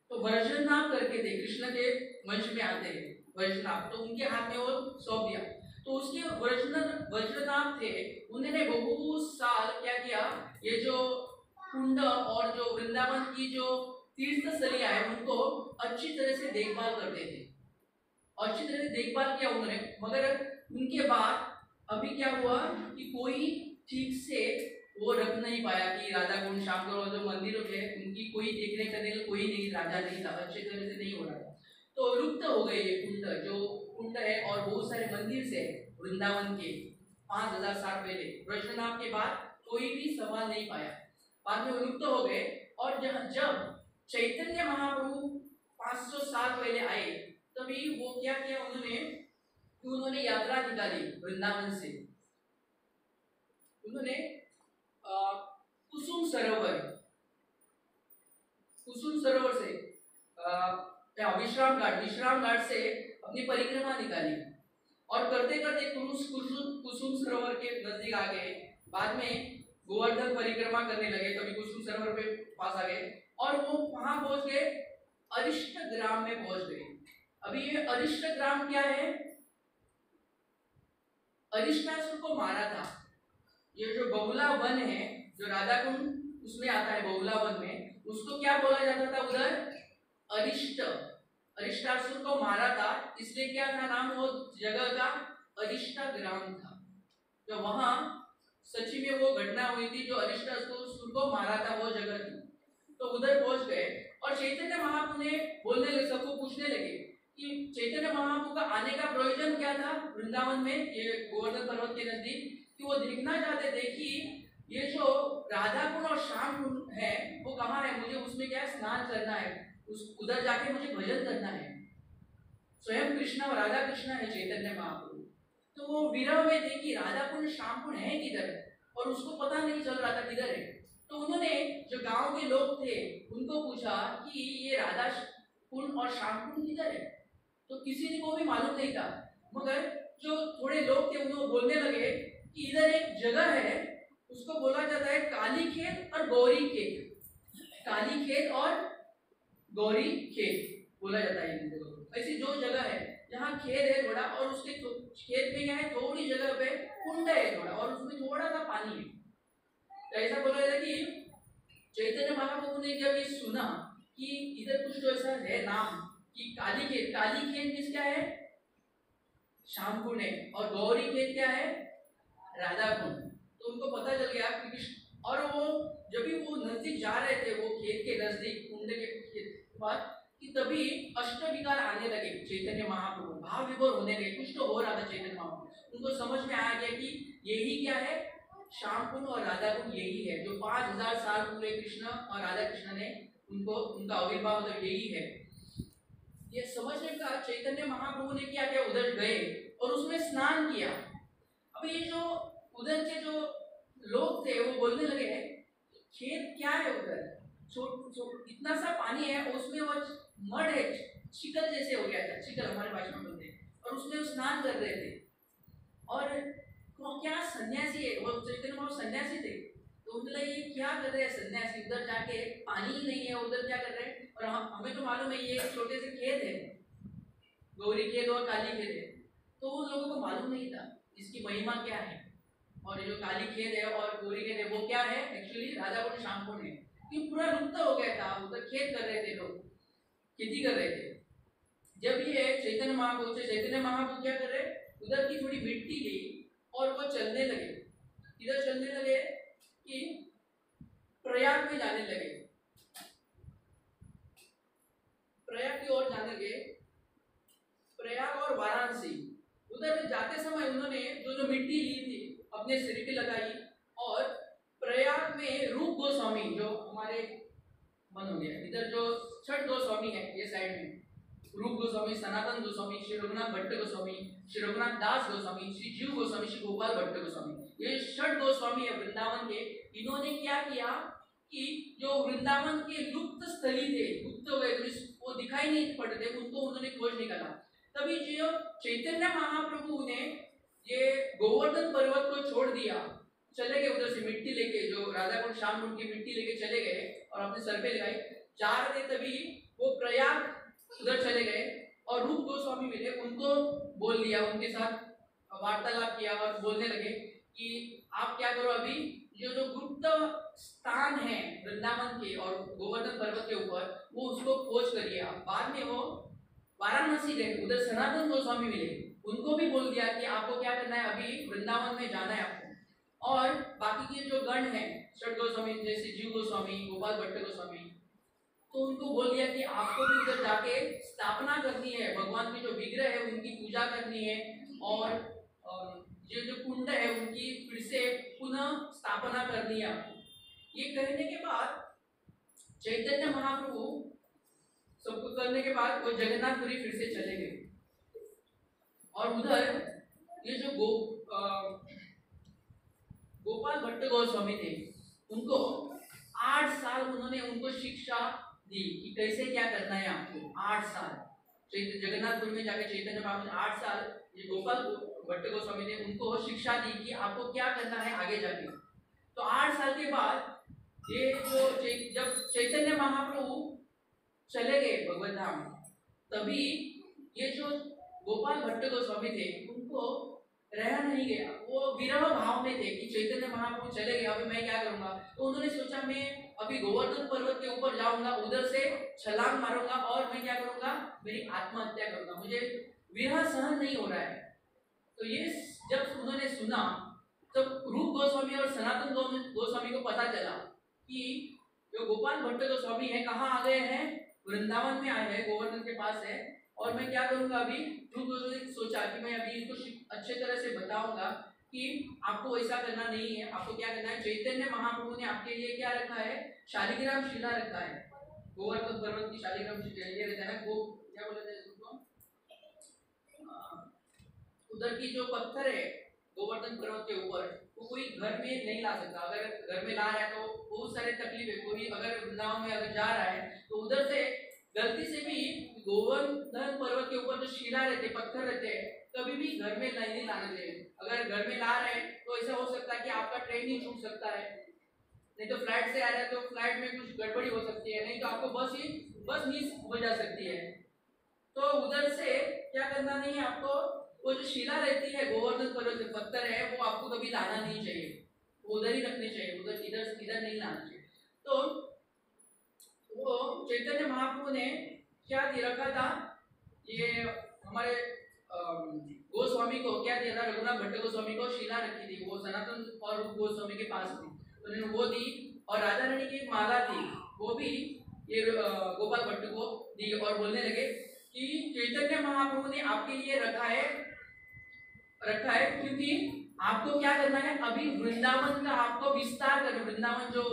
तो वर्षनाभ करके थे, कृष्ण के वंश में आते हैं वर्षनाभ, तो उनके हाथ में वो सौंप दिया। तो उसके वर्षनाभ थे, उन्होंने बहुत साल क्या किया, ये जो कुंड और जो वृंदावन की जो तीर्थ स्थलियां है उनको अच्छी तरह से देखभाल करते थे, अच्छी तरह से देखभाल किया उन्होंने। मगर उनके बाद अभी क्या हुआ कि कोई ठीक से वो रख नहीं पाया कि राधा कुंड श्याम कुंड जो मंदिर थे उनकी कोई देखने करने का कोई नहीं, राजा नहीं था, अच्छे तरह से नहीं हो रहा था, तो लुप्त हो गए ये कुंड, जो कुंड है और बहुत सारे मंदिर से वृंदावन के 5000 साल पहले वैष्णव के बाद कोई भी संभाल नहीं पाया, बाद में लुप्त हो गए। और जब चैतन्य महाप्रभु 500 साल पहले आए तभी वो क्या किया उन्होंने यात्रा निकाली वृंदावन से, उन्होंने कुसुम सरोवर से विश्राम घाट से अपनी परिक्रमा निकाली और करते करते कुसुम सरोवर के नजदीक आ गए। बाद में गोवर्धन परिक्रमा करने लगे, कभी कुसुम सरोवर पे पास आ गए और वो वहां पहुंच गए, अरिष्ट ग्राम में पहुंच गए। अभी ये अरिष्ट ग्राम क्या है? अरिष्टासुर को मारा था। ये जो बहुला वन है, जो राधा कुंड उसमें आता है, बहुला वन में, उसको क्या बोला जाता था उधर? अरिष्ट। अरिष्टासुर को मारा था, इसलिए क्या था नाम वो जगह का? अरिष्टा ग्राम था। तो वहां सची में वो घटना हुई थी, जो अरिष्टासुर को मारा था, वो जगह थी। तो उधर पहुंच गए और चैतन्य महाप्रभु ने बोलने लगे, सबको पूछने लगे कि चैतन्य महाप्रभु का आने का प्रयोजन क्या था वृंदावन में, ये गोवर्धन पर्वत के नजदीक, कि वो देखना चाहते थे कि ये जो राधा कुंड और श्याम कुंड है वो कहाँ है, मुझे उसमें क्या स्नान करना है, उधर जाके मुझे भजन करना है। स्वयं कृष्ण और राधा कृष्ण है चैतन्य महाप्रभु। तो वो विरह में थे कि राधा कुंड श्याम कुंड है किधर, और उसको पता नहीं चल रहा था किधर है। तो उन्होंने जो गांव के लोग थे उनको पूछा कि ये राधा कुंड और श्याम कुंड किधर है। तो किसी को भी मालूम नहीं था, मगर जो थोड़े लोग थे उन्होंने बोलने लगे कि इधर एक जगह है, उसको बोला जाता है काली खेत और गौरी खेत। काली खेत और गौरी खेत बोला जाता है इन जगहों को। ऐसी जो जगह है जहाँ खेत है थोड़ा, और उसके खेत में क्या है, थोड़ी जगह पे कुंड है थोड़ा, और उसमें थोड़ा सा पानी है। तो ऐसा बोला जाता है कि चैतन्य महाप्रभु ने जब ये सुना कि इधर कुछ तो ऐसा है नाम कि काली खेत, काली खेत किसका है? श्याम कुंड है, और गौरी खेत क्या है? राधा कुंड। तो उनको पता चल गया कि, और वो जब भी वो नजदीक जा रहे थे, वो खेत के नजदीक कुंड के बाद, कि तभी अष्टविकार आने लगे चैतन्य महाप्रभु, भाव विभोर होने लगे, कुछ तो हो रहा था चैतन्य महाप्रभु। उनको समझ में आ गया कि यही क्या है, श्याम कुंड और राधा कुंड यही है, जो 5000 साल पूरे कृष्ण और राधा कृष्ण ने उनको, उनका आविर्भाव मतलब यही है। ये समझने का चैतन्य महाप्रभु ने क्या किया, उधर गए और उसमें स्नान किया। अब ये जो उधर के जो लोग थे वो बोलने लगे, खेत क्या है उधर, इतना सा पानी है, उसमें वो मड है, चिकल जैसे हो गया था, चिकल हमारे भाषा में बोलते हैं, और उसमें वो स्नान कर रहे थे। और वो क्या सन्यासी है, वो चैतन्य महाप्रभु सन्यासी थे। तो उन्होंने लगा ये क्या कर रहे हैं सन्यासी, उधर जाके पानी ही नहीं है, उधर क्या कर रहे हैं, और हमें तो मालूम है ये छोटे से खेत है, गौरी खेत और काली खेत है। तो उन लोगों को मालूम नहीं था इसकी महिमा क्या है, और ये जो काली खेत है और गौरी खेत है वो क्या है, एक्चुअली राधा कुंड श्याम कुंड है। क्यों पूरा लुप्त हो गया था, उधर खेत कर रहे थे, लोग खेती कर रहे थे। जब ये चैतन्य महाप्रभु से, चैतन्य महाप्रभु क्या कर रहे, उधर की थोड़ी मिट्टी ली और वो चलने लगे, इधर चलने लगे कि प्रयाग में जाने लगे, प्रयाग की ओर जाने लगे, प्रयाग और वाराणसी। उधर जाते समय उन्होंने जो मिट्टी ली थी अपने सिर पे लगाई, और प्रयाग में रूप गोस्वामी, जो हमारे मन हो गया, इधर जो छठ गोस्वामी है ये साइड में, रूप गोस्वामी, सनातन गोस्वामी, श्री रघुनाथ भट्ट गोस्वामी, श्री रघुनाथ दास गोस्वामी, श्री जीव गोस्वामी, श्री गोपाल भट्ट गोस्वामी, ये छठ गोस्वामी है वृंदावन के। इन्होंने क्या किया कि जो वृंदावन के लुप्त स्थली थे, लुप्त हो गए, वो दिखाई नहीं पड़ते थे, उनको उन्होंने खोज निकाला। तभी जो चैतन्य महाप्रभु ने ये गोवर्धन पर्वत को छोड़ दिया, चले गए उधर से मिट्टी लेके, जो राधा कुंड श्याम कुंड की मिट्टी लेके चले गए और अपने सर पे लगाई, जा रहे थे तभी वो प्रयाग उधर चले गए और रूप गोस्वामी मिले, उनको बोल दिया, उनके साथ वार्तालाप किया और बोलने लगे कि आप क्या करो, अभी जो गुप्त स्थान है वृंदावन के और गोवर्धन पर्वत के ऊपर, वो उसको खोज करिए आप। बाद में वो वाराणसी गए, उधर सनातन गोस्वामी मिले, उनको भी बोल दिया कि आपको क्या करना है, अभी वृंदावन में जाना है आपको। और बाकी के जो गण हैं छठ गोस्वामी, जैसे जीव गोस्वामी, गोपाल भट्ट गोस्वामी, तो उनको बोल दिया कि आपको भी उधर जाके स्थापना करनी है, भगवान के जो विग्रह है उनकी पूजा करनी है, और जो कुंड है उनकी फिर से पुनः स्थापना करनी है आपको। ये कहने के बाद चैतन्य महाप्रभु सबको करने के बाद वो जगन्नाथपुरी फिर से चले गए, और उधर ये जो गोपाल भट्ट गोस्वामी थे, उनको 8 साल उन्होंने उनको शिक्षा दी कि कैसे क्या करना है आपको। 8 साल जगन्नाथपुर में जाके चैतन्य महाप्रभु ने 8 साल ये गोपाल भट्ट गोस्वामी ने उनको शिक्षा दी कि आपको क्या करना है आगे जाके। तो 8 साल के बाद ये जो जब चैतन्य महाप्रभु चले गए भगवत धाम, तभी ये जो गोपाल भट्ट गोस्वामी थे उनको रहा नहीं गया, वो विरह भाव में थे कि चैतन्य महाप्रभु चले गए, अभी मैं क्या करूंगा। तो उन्होंने सोचा मैं अभी गोवर्धन पर्वत के ऊपर जाऊंगा, उधर से छलांग मारूंगा और मैं क्या करूंगा, मेरी आत्महत्या करूंगा, मुझे विरह सहन नहीं हो रहा है। तो ये जब उन्होंने सुना तब रूप गोस्वामी और सनातन गोस्वामी को पता चला कि जो गोपाल भट्ट गोस्वामी है कहाँ आ गए हैं, वृंदावन में आए हैं, गोवर्धन के पास है, और मैं क्या करूंगा अभी। रूप गोस्वामी ने सोचा कि मैं अभी इनको अच्छे तरह से बताऊंगा कि आपको ऐसा करना नहीं है, आपको क्या करना है, चैतन्य महाप्रभु ने आपके लिए क्या रखा है, शालिग्राम शिला रखा है, गोवर्धन पर्वत की शालिग्राम शिला ये रहता है, वो क्या बोलते हैं उसको, उधर की जो पत्थर है गोवर्धन पर्वत के ऊपर, वो कोई घर में नहीं ला सकता, अगर घर में ला रहा है तो बहुत सारे तकलीफ है। कोई अगर वृंदावन में अगर जा रहा है तो उधर से गलती से भी गोवर्धन पर्वत के ऊपर जो शिला रहते, पत्थर रहते हैं, कभी भी घर में नहीं लाना चाहिए। अगर घर में ला रहे हैं तो ऐसा हो सकता है कि आपका ट्रेन ही छूट सकता है, नहीं तो फ्लाइट से आ रहा है तो फ्लाइट में कुछ गड़बड़ी हो सकती है, नहीं तो आपको बस मिस हो जा सकती है। तो उधर से क्या करना नहीं है आपको, वो जो शिला रहती है गोवर्धन पर्वत के पत्थर है वो आपको कभी लाना नहीं चाहिए, वो उधर ही रखने चाहिए, उधर इधर नहीं लाना चाहिए। तो वो चैतन्य महाप्रभु ने क्या दे रखा था, ये हमारे गोस्वामी को क्या दिया था, रघुनाथ भट्ट गोस्वामी को शिला रखी थी, वो सनातन और रूप गोस्वामी के पास थी, उन्होंने वो दी, और राधा रानी की एक माला थी वो भी ये गोपाल भट्ट को दी, और बोलने लगे कि चैतन्य महाप्रभु ने आपके लिए रखा है क्योंकि आपको क्या करना है, अभी वृंदावन का आपको विस्तार करना, वृंदावन जो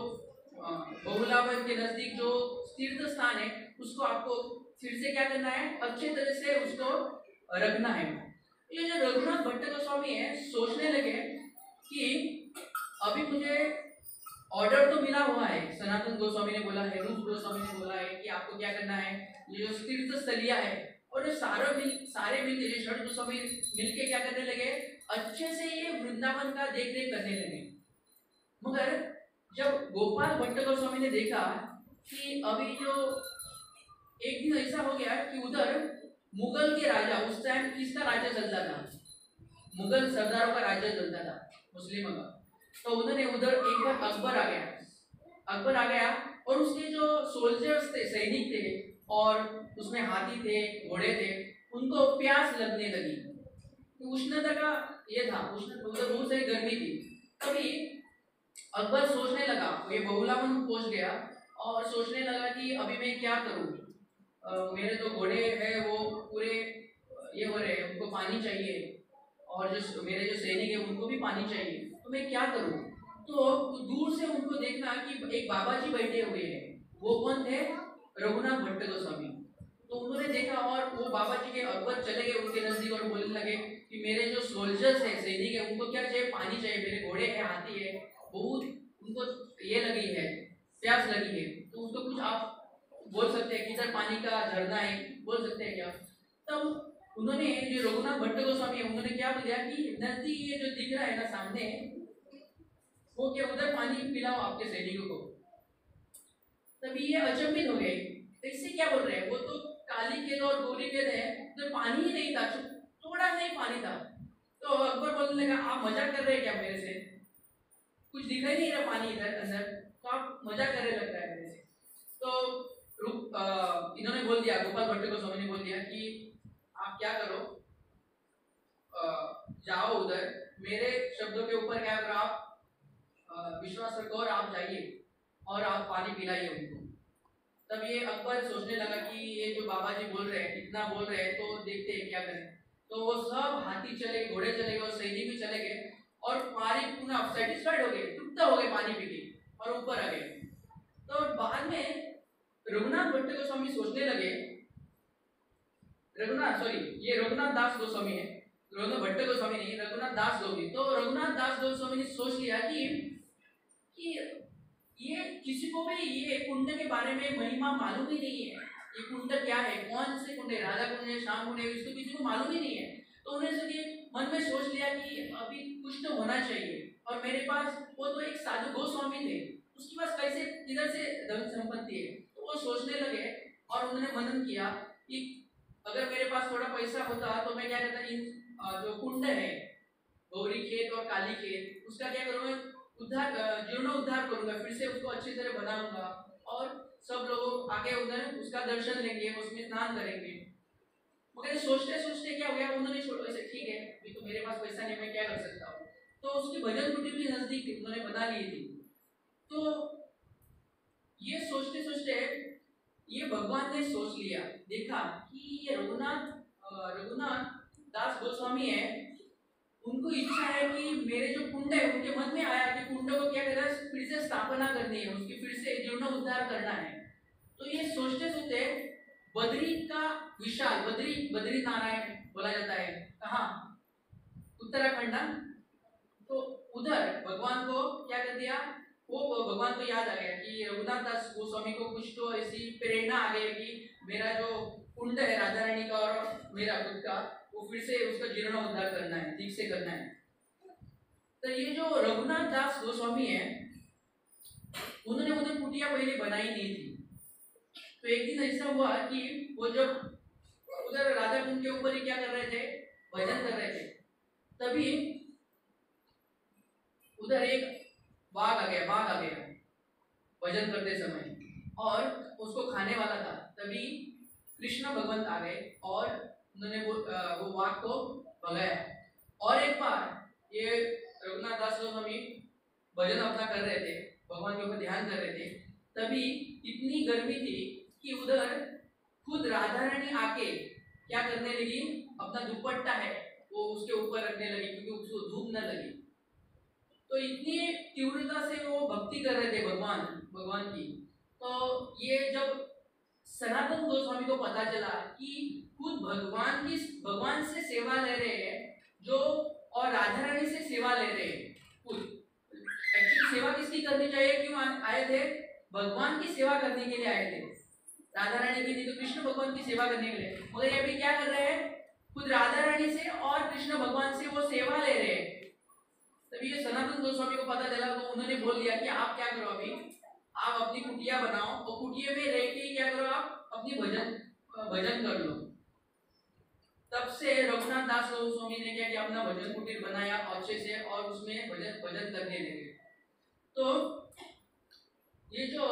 बहुलावन के नजदीक जो तीर्थ स्थान है उसको आपको फिर से क्या करना है, अच्छे तरह से उसको रखना है। ये जो रघुनाथ भट्ट गोस्वामी है सोचने लगे कि अभी मुझे ऑर्डर तो मिला हुआ है, सनातन गोस्वामी ने बोला है, रूप गोस्वामी ने बोला है कि आपको क्या करना है, ये जो तीर्थ स्थलिया है, और ये सारे मिलके ये षड गोस्वामी मिलके क्या करने लगे, अच्छे से ये वृंदावन का देख रेख करने लगे। मगर जब गोपाल भट्ट गोस्वामी ने देखा कि अभी जो एक दिन ऐसा हो गया कि उधर मुगल के राजा, उस टाइम किसका राज्य चलता था, मुगल सरदारों का राज्य चलता था, मुस्लिमों का। तो उन्होंने उधर एक बार अकबर आ गया और उसके जो सोल्जर्स थे, सैनिक थे, और उसमें हाथी थे, घोड़े थे, उनको प्यास लगने लगी, तो उष्णता का ये था, उधर बहुत सारी गर्मी थी। तभी अकबर सोचने लगा, ये बहुलावन पहुंच गया और सोचने लगा कि अभी मैं क्या करूं, मेरे जो घोड़े हैं वो पूरे ये हो रहे हैं, उनको पानी चाहिए, और जो मेरे जो सैनिक है उनको भी पानी चाहिए, तो मैं क्या करूं। तो दूर से उनको देखना कि एक बाबा जी बैठे हुए हैं, वो कौन थे, रघुनाथ भट्ट गोस्वामी। तो उन्होंने देखा और वो बाबा जी के अकबर चले गए उनके नजदीक और बोलने लगे कि मेरे जो सोल्जर्स है, सैनिक है, उनको क्या चाहिए, पानी चाहिए, मेरे घोड़े है, हाथी है, बहुत उनको ये लगी है, प्यास लगी है, तो उसको कुछ आप बोल सकते हैं, किधर पानी का झरना है, बोल सकते हैं क्या। तब उन्होंने जो रघुनाथ भट्ट गोस्वामी है उन्होंने क्या बोला कि नजदीक ये जो दिख रहा है ना सामने, वो क्या उधर पानी पिलाओ आपके सैनिकों को। तभी ये अचंभित हो गए, इससे क्या बोल रहे हैं, वो तो काली खेत और गोरी खेत है, तो पानी ही नहीं था, थोड़ा सा ही पानी था। तो अकबर बोलने लगा आप मजाक कर रहे हैं क्या मेरे से, कुछ दिखाई नहीं रहा पानी इधर अंदर, तो आप मजाक करने लगता है मेरे से। तो इन्होंने बोल दिया, गोपाल भट्ट गोस्वामी ने बोल दिया कि आप क्या करो, जाओ उधर, मेरे शब्दों के ऊपर क्या करो, आप विश्वास रखो और आप जाइए और आप पानी पिलाइए उनको। तब ये अकबर सोचने लगा कि ये जो बाबा जी बोल रहे हैं, इतना बोल रहे हैं, तो देखते हैं क्या करें। तो वो सब हाथी चले, घोड़े चले गए और सैनिक भी चले गए, और पानी पूरा सेटिस्फाइड हो गए, तृप्त हो गए पानी पी के, और ऊपर आ गए। तो बाद में रघुनाथ भट्ट गोस्वामी सोचने लगे, ये रघुनाथ दास गोस्वामी है, रघुनाथ भट्ट गोस्वामी नहीं, रघुनाथ दास गोस्वामी। तो रघुनाथ दास गोस्वामी ने सोच लिया कि ये किसी को भी ये कुंड के बारे में महिमा मालूम ही नहीं है, ये कुंड क्या है, कौन से कुंड है, राधा कुंड है, श्याम कुंड है, इसको किसी को मालूम ही नहीं है। तो उन्होंने मन में सोच लिया कि अभी कुछ तो होना चाहिए, और मेरे पास वो तो एक साधु गोस्वामी थे, उसके पास कैसे किधर से धन संपत्ति है। तो वो सोचने लगे और उन्होंने मनन किया कि अगर मेरे पास थोड़ा पैसा होता तो मैं क्या करता, इन जो कुंड है गौरी खेत और काली खेत, उसका क्या करूँगा, उद्धार जीर्णोद्धार करूंगा, फिर से उसको अच्छी तरह बनाऊंगा और सब लोग आके उधर उसका दर्शन लेंगे, उसमें स्नान करेंगे। मगर सोचते सोचते क्या हो गया, उन्होंने छोड़ो ऐसे, ठीक है अभी तो मेरे पास पैसा नहीं, मैं क्या कर सकता हूँ। तो उसकी भजन कुटीर भी नजदीक थी, उन्होंने बना ली थी। तो ये सोचते सोचते ये भगवान ने सोच लिया, देखा कि ये रघुनाथ दास गोस्वामी है, उनको इच्छा है कि मेरे जो कुंड है, उनके मन में आया कि कुंड को क्या करना है, फिर से स्थापना करनी है, उसकी फिर से जीर्णोद्धार करना है। तो ये सोचते सोचते बद्री का विशाल बद्री नारायण बोला जाता है, कहाँ, उत्तराखंड। तो उधर भगवान को क्या कर दिया, वो भगवान को याद आ गया कि रघुनाथ दास गोस्वामी को कुछ तो ऐसी प्रेरणा आ गई कि मेरा जो कुंड है राधा रानी का और मेरा खुद का, वो फिर से उसका जीर्णोद्धार करना है, ठीक से करना है। तो ये जो रघुनाथ दास गोस्वामी है, उन्होंने उधर कुटिया पहले बनाई नहीं थी। तो एक दिन ऐसा हुआ कि वो जब उधर राधा कुंड के ऊपर ही क्या कर रहे थे, भजन कर रहे थे, तभी उधर एक बाघ आ गया भजन करते समय और उसको खाने वाला था। तभी कृष्ण भगवंत आ गए और उन्होंने वो बाघ को भगाया। और एक बार ये रघुनाथ दास गोस्वामी भजन अपना कर रहे थे, भगवान के ऊपर ध्यान कर रहे थे, तभी इतनी गर्मी थी कि उधर खुद राधा रानी आके क्या करने लगी, अपना दुपट्टा है वो उसके ऊपर रखने लगी क्योंकि उसको धूप न लगी। तो इतनी तीव्रता से वो भक्ति कर रहे थे भगवान की। तो ये जब सनातन गोस्वामी को पता चला कि खुद भगवान से सेवा ले रहे हैं जो, और राधा रानी से सेवा ले रहे हैं खुद, एक्चुअली सेवा किसकी करनी चाहिए, क्यों आए थे, भगवान की सेवा करने के लिए आए थे, राधा रानी की नहीं तो कृष्ण भगवान की सेवा करने के लिए। मगर ये भी क्या कर रहे हैं, खुद राधा रानी से और कृष्ण भगवान से वो सेवा ले रहे हैं। तभी ये सनातन गोस्वामी को पता चला तो उन्होंने बोल दिया कि आप क्या करो, अभी आप अपनी कुटिया बनाओ और कुटिया में रह के क्या करो, आप अपनी भजन कर लो। तब से रघुनाथ दास गोस्वामी ने क्या किया, अपना भजन कुटीर बनाया अच्छे से और उसमें भजन करने लगे। तो ये जो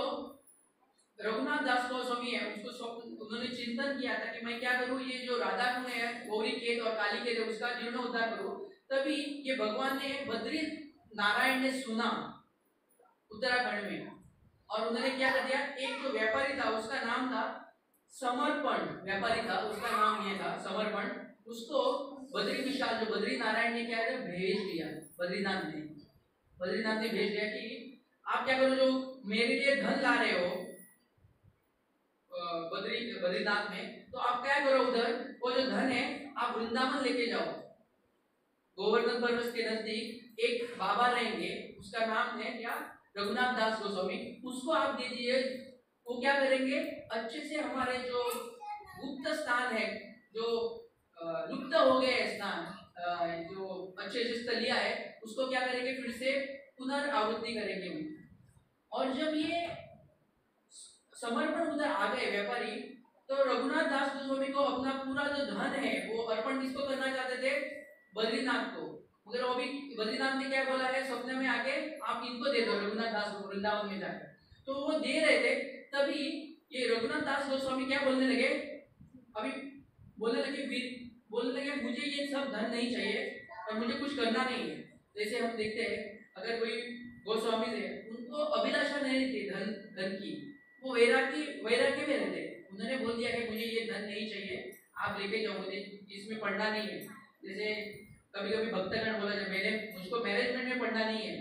रघुनाथ दास गोस्वामी है, उसको उन्होंने चिंतन किया था कि मैं क्या करूं, ये जो राधा कुंड है गौरी खेत और काली खेत है उसका जीर्णोद्धार करूं। तभी ये भगवान ने बद्री नारायण ने सुना उत्तराखंड में, और उन्होंने क्या कर दिया, एक जो व्यापारी था उसका नाम था समर्पण, व्यापारी था उसका नाम ये था समर्पण, उसको बद्री विशाल जो बद्री नारायण ने क्या किया, भेज दिया, बद्रीनाथ ने भेज दिया कि आप क्या करो, जो मेरे लिए धन ला रहे हो बद्रीनाथ में, तो आप क्या करो, उधर वो जो धन है आप वृंदावन लेके जाओ। गोवर्धन पर्वत के नजदीक एक बाबा रहेंगे, उसका नाम है क्या, रघुनाथ दास गोस्वामी, उसको आप दे दीजिए। वो क्या करेंगे, अच्छे से हमारे जो गुप्त स्थान है, जो लुप्त हो गए स्थान, जो अच्छे अच्छे स्थलिया है, उसको क्या करेंगे, फिर से पुनर्आवृत्ति करेंगे। और जब ये समर्पण उधर आ गए व्यापारी, तो रघुनाथ दास गोस्वामी को अपना पूरा जो धन है वो अर्पण किसको करना चाहते थे, बद्रीनाथ को। मगर वो भी बद्रीनाथ ने क्या बोला है, सपने में आके आप इनको दे दो, रघुनाथ दास को वृंदावन में जाकर। तो वो दे रहे थे, तभी ये रघुनाथ दास गोस्वामी क्या बोलने लगे, अभी बोलने लगे मुझे ये सब धन नहीं चाहिए और मुझे कुछ करना नहीं है। जैसे हम देखते हैं अगर कोई गोस्वामी थे, उनको अभिलाषा नहीं थी धन की, वो वैराग्य में रहते। उन्होंने बोल दिया कि मुझे ये धन नहीं चाहिए, आप लेके जाओ, मुझे इसमें पढ़ना नहीं है। जैसे कभी कभी भक्तगण बोला जाए, मुझको मैनेजमेंट में पढ़ना नहीं है,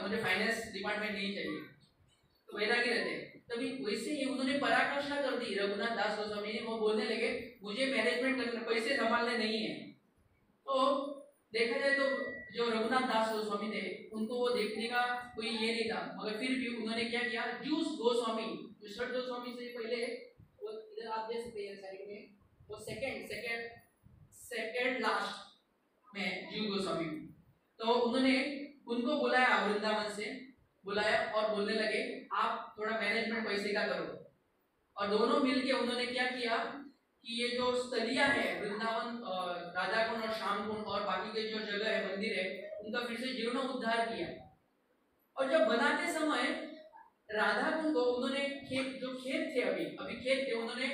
मुझे फाइनेंस डिपार्टमेंट नहीं चाहिए, तो वैराग्य रहते। तभी वैसे ही उन्होंने पराकाष्ठा कर दी रघुनाथ दास गोस्वामी ने, वो बोलने लगे मुझे मैनेजमेंट करना, पैसे संभालने नहीं है। तो देखा जाए तो जो रघुनाथ दास गोस्वामी थे, उनको वो देखने का कोई ये नहीं था, मगर फिर भी उन्होंने क्या किया, जूस गोस्वामी, विश्वट गोस्वामी से पहले, वो इधर आप देख सकते हैं साइड में, वो सेकंड लास्ट में जीव गोस्वामी, तो उन्होंने उनको बुलाया, वृंदावन से बुलाया और बोलने लगे आप थोड़ा मैनेजमेंट पैसे का करो। और दोनों मिलके उन्होंने क्या किया कि ये जो स्थलियां है वृंदावन, राधा कुंड और श्याम कुंड और बाकी के जो जगह है, मंदिर है, उनका फिर से जीर्णोद्धार किया। और जब बनाते समय राधा कुंड को उन्होंने जो खेत थे, अभी खेत थे, उन्होंने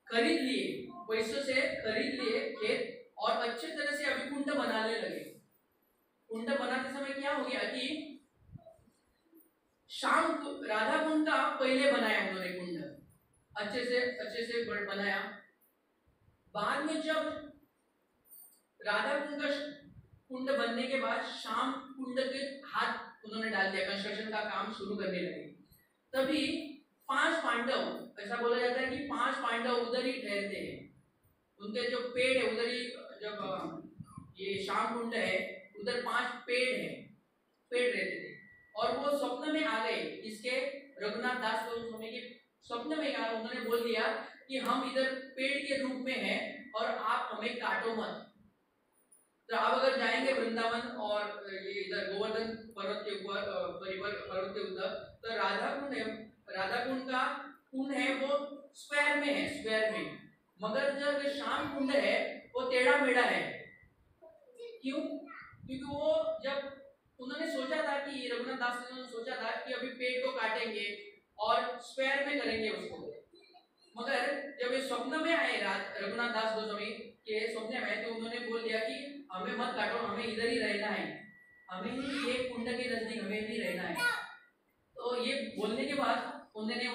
खरीद लिए, पैसों से खरीद लिए खेत और अच्छे तरह से अभी कुंड बनाने लगे। कुंड बनाते समय क्या हो गया कि राधा कुंड का पहले बनाया उन्होंने कुंड, अच्छे से बनाया। बाद में जब राधा कुंड का कुंड बनने के बाद श्याम कुंड के हाथ उन्होंने डाल दिया, कंस्ट्रक्शन का काम शुरू करने लगे। तभी 5 पांडव, ऐसा बोला जाता है कि 5 पांडव उधर ही ठहरते हैं, उनके जो पेड़ है उधर ही, जब ये श्याम कुंड है उधर 5 पेड़ रहते थे। और वो स्वप्न में आ गए, इसके रघुनाथ दास गोस्वामी के स्वप्न में आ, उन्होंने बोल दिया कि हम इधर पेड़ के रूप में हैं और आप हमें काटो मत। तो आप अगर जाएंगे वृंदावन और ये इधर गोवर्धन पर्वत के ऊपर, पर्वत के उधर, तो राधा कुंड का कुंड है वो स्क्वायर में है, स्क्वायर में। मगर जब श्याम कुंड है वो टेढ़ा मेढ़ा है। क्यों? क्योंकि वो जब उन्होंने सोचा था कि रघुनाथ दास ने सोचा था कि अभी पेड़ को काटेंगे और स्क्वायर में करेंगे उसको, मगर जब ये स्वप्न में आए रघुनाथ दास गोस्वामी के स्वप्न में, तो उन्होंने बोल दिया कि हमें मत काटो, हमें इधर ही रहना है, हमें ही ये कुंड के नजदीक हमें ही रहना है। तो ये बोलने के बाद उन्होंने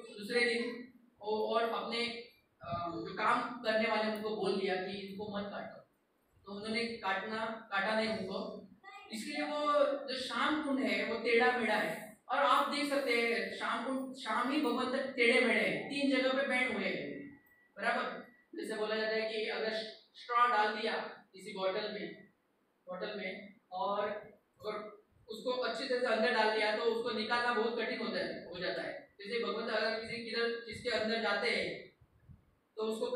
दूसरे दिन और अपने जो काम करने वाले उनको बोल दिया कि इनको मत काटो। तो उन्होंने काटा नहीं उनको, इसलिए वो जो श्याम कुंड है वो टेढ़ा मेढ़ा है। और आप देख सकते हैं श्याम ही भगवान तक टेढ़े मेढ़े हैं, 3 जगह पे बैंड हुए हैं, बराबर। जैसे बोला जाता है कि अगर स्ट्रॉ डाल दिया किसी बॉटल में और अगर उसको अच्छी तरह से अंदर डाल दिया तो उसको निकालना बहुत कठिन हो जाता है। जैसे भगवंत अगर किसके अंदर जाते हैं तो उसको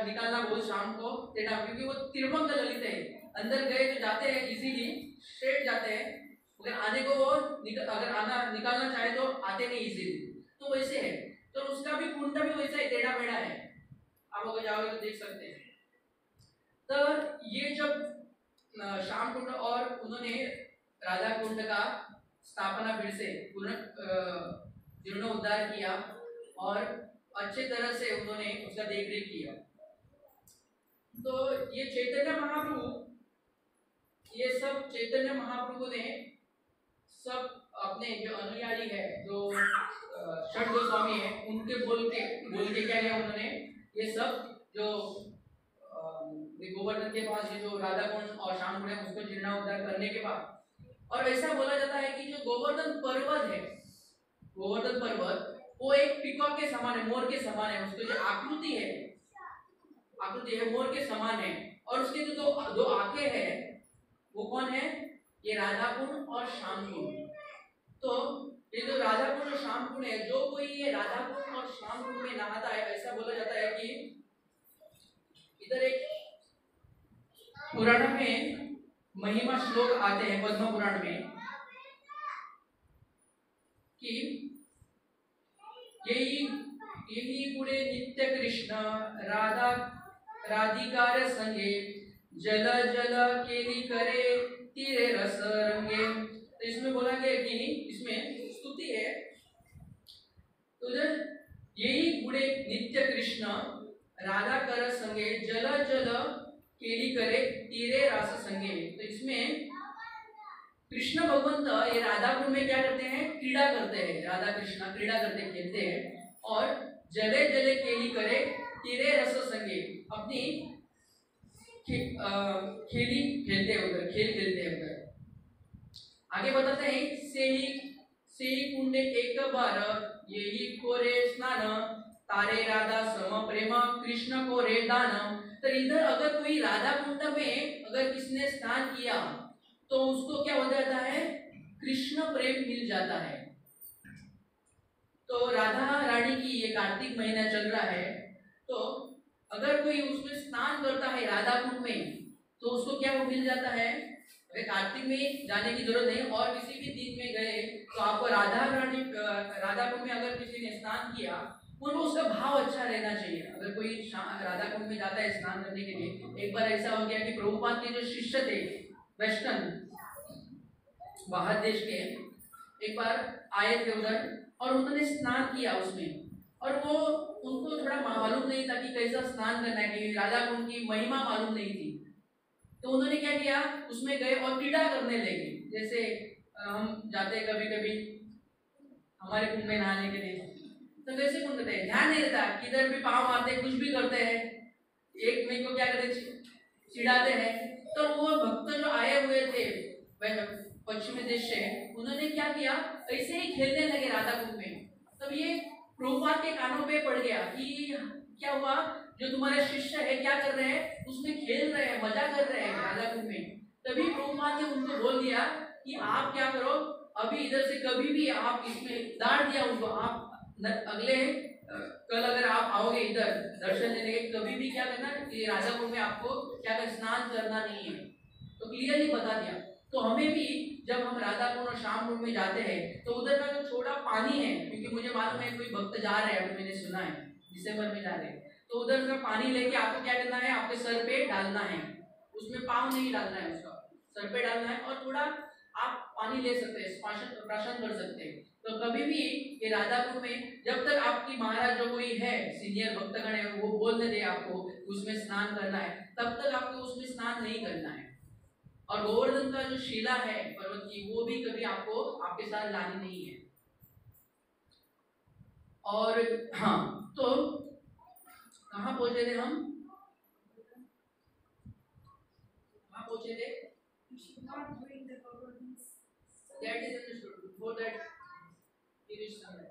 निकालना बहुत शाम को टेढ़ा, क्योंकि वो तिरमंग ललित है, अंदर गए तो जाते हैं इजीली, स्ट्रेट जाते हैं, अगर आने को वो निकालना चाहे तो आते नहीं इजीली। तो वैसे है, तो उसका भी कुंड भी वैसा ही टेढ़ा मेढ़ा है, आप अगर जाओगे तो देख सकते हैं। तो ये जब श्याम कुंड और उन्होंने राधा कुंड का स्थापना फिर से जीर्णोद्धार किया और अच्छे तरह से उन्होंने उसका देखरेख किया। तो ये चैतन्य महाप्रभु ने सब अपने जो अनुयायी है, जो षट गोस्वामी है, उनके बोल के क्या किया उन्होंने, ये सब जो गोवर्धन के पास जो राधा कुंड और श्याम कुंड है उसको जीर्णोद्धार करने के बाद, और ऐसा बोला जाता है कि जो गोवर्धन पर्वत है, गोवर्धन पर्वत वो एक पीकॉक के समान है, मोर के समान है, उसकी जो आकृति है मोर के समान है। और उसके जो दो आंखें हैं वो कौन है, ये राधा कुंड और श्याम कुंड। तो ये जो राधा कुंड और श्याम कुंड है, जो कोई ये राधा कुंड और श्याम कुंड में नहाता है, ऐसा बोला जाता है कि इधर एक पुराण में महिमा श्लोक आते हैं, पद्म पुराण में, कि यही गुणे नित्य कृष्ण राधिकार संगे जल केली करे तीरे रस रंगे। तो इसमें बोला गया कि इसमें स्तुति है, तो यही गुणे नित्य कृष्ण राधा कर संगे जल केली करे तीरे रस संगे। तो इसमें कृष्ण भगवंत ये राधा कुंड में क्या करते हैं, क्रीड़ा करते हैं, राधा कृष्ण क्रीड़ा करते खेलते हैं, और जले केली करे तीरे रस संगे, अपनी खेल खेलते हैं उधर। आगे बताते हैं, से ही कुंड एक बार यही कोरे स्नान तारे राधा सम प्रेम कृष्ण कोरे दान। तो इधर अगर कोई राधा कुंड में अगर किसने स्नान किया तो उसको क्या हो जाता है, कृष्ण प्रेम मिल जाता है। तो राधा रानी की ये कार्तिक महीना चल रहा है, तो अगर कोई उसमें स्नान करता है राधा कुंड में तो उसको क्या मिल जाता है, अगर कार्तिक में जाने की जरूरत नहीं, और किसी भी दिन में गए तो आपको राधा कुंड में अगर किसी ने स्नान किया, उनको उसका भाव अच्छा रहना चाहिए। अगर कोई राधा कुंड में जाता है स्नान करने के लिए, एक बार ऐसा हो गया कि प्रभुपाद के जो शिष्य थे वेस्टर्न बाहर देश के, एक बार आए थे उधर और उन्होंने स्नान किया उसमें, और वो उनको थोड़ा मालूम नहीं था कि कैसा स्नान करना है, कि राधा कुंड की महिमा मालूम नहीं थी। तो उन्होंने क्या किया, उसमें गए और क्रीड़ा करने लगे। जैसे हम जाते हैं कभी कभी हमारे कुंड में नहाने के लिए, तो वैसे कुंड करते हैं, ध्यान नहीं रहता, किधर भी पाँव मारते कुछ भी करते हैं, एक में को क्या करते चिढ़ाते हैं। तो वो भक्त जो आए हुए थे पश्चिमी देश से, उन्होंने क्या किया, ऐसे ही खेलने लगे राधा कुंड में। तब ये प्रभुपाद के कानों पे पड़ गया कि क्या हुआ, जो तुम्हारे शिष्य है क्या कर रहे हैं, उसमें खेल रहे हैं, मजा कर रहे हैं राधा कुंड में। तभी प्रभुपाद ने उनको बोल दिया कि आप क्या करो, अभी इधर से कभी भी आप इसमें डांट दिया उनको, आप अगले कल अगर आप आओगे इधर दर्शन लेने के, कभी भी क्या करना कि राधा कुंड में आपको क्या कर स्नान करना नहीं है। तो क्लियरली बता दिया। तो हमें भी जब हम राधा कुंड और श्याम कुंड में जाते हैं तो उधर का जो छोटा पानी है, क्योंकि मुझे मालूम है कोई भक्त जा रहे हैं, अभी मैंने सुना है दिसंबर में जा रहे हैं, तो उधर का पानी लेके आपको क्या करना है, आपके सर पे डालना है, उसमें पाँव नहीं डालना है, उसका सर पे डालना है, और थोड़ा आप पानी ले सकते हैं, प्राशन कर सकते हैं। तो कभी भी ये राधा कुंड में जब तक आपकी महाराज जो कोई है सीनियर भक्तगण है वो बोलने दे आपको उसमें स्नान करना है, तब तक आपको उसमें स्नान नहीं करना है। और गोवर्धन का जो शिला है पर्वत की, वो भी कभी आपको आपके साथ लानी नहीं है। और हाँ, तो कहाँ पहुंचे थे हम, कहाँ पहुंचे थे, that is understood. Before that it is somewhere.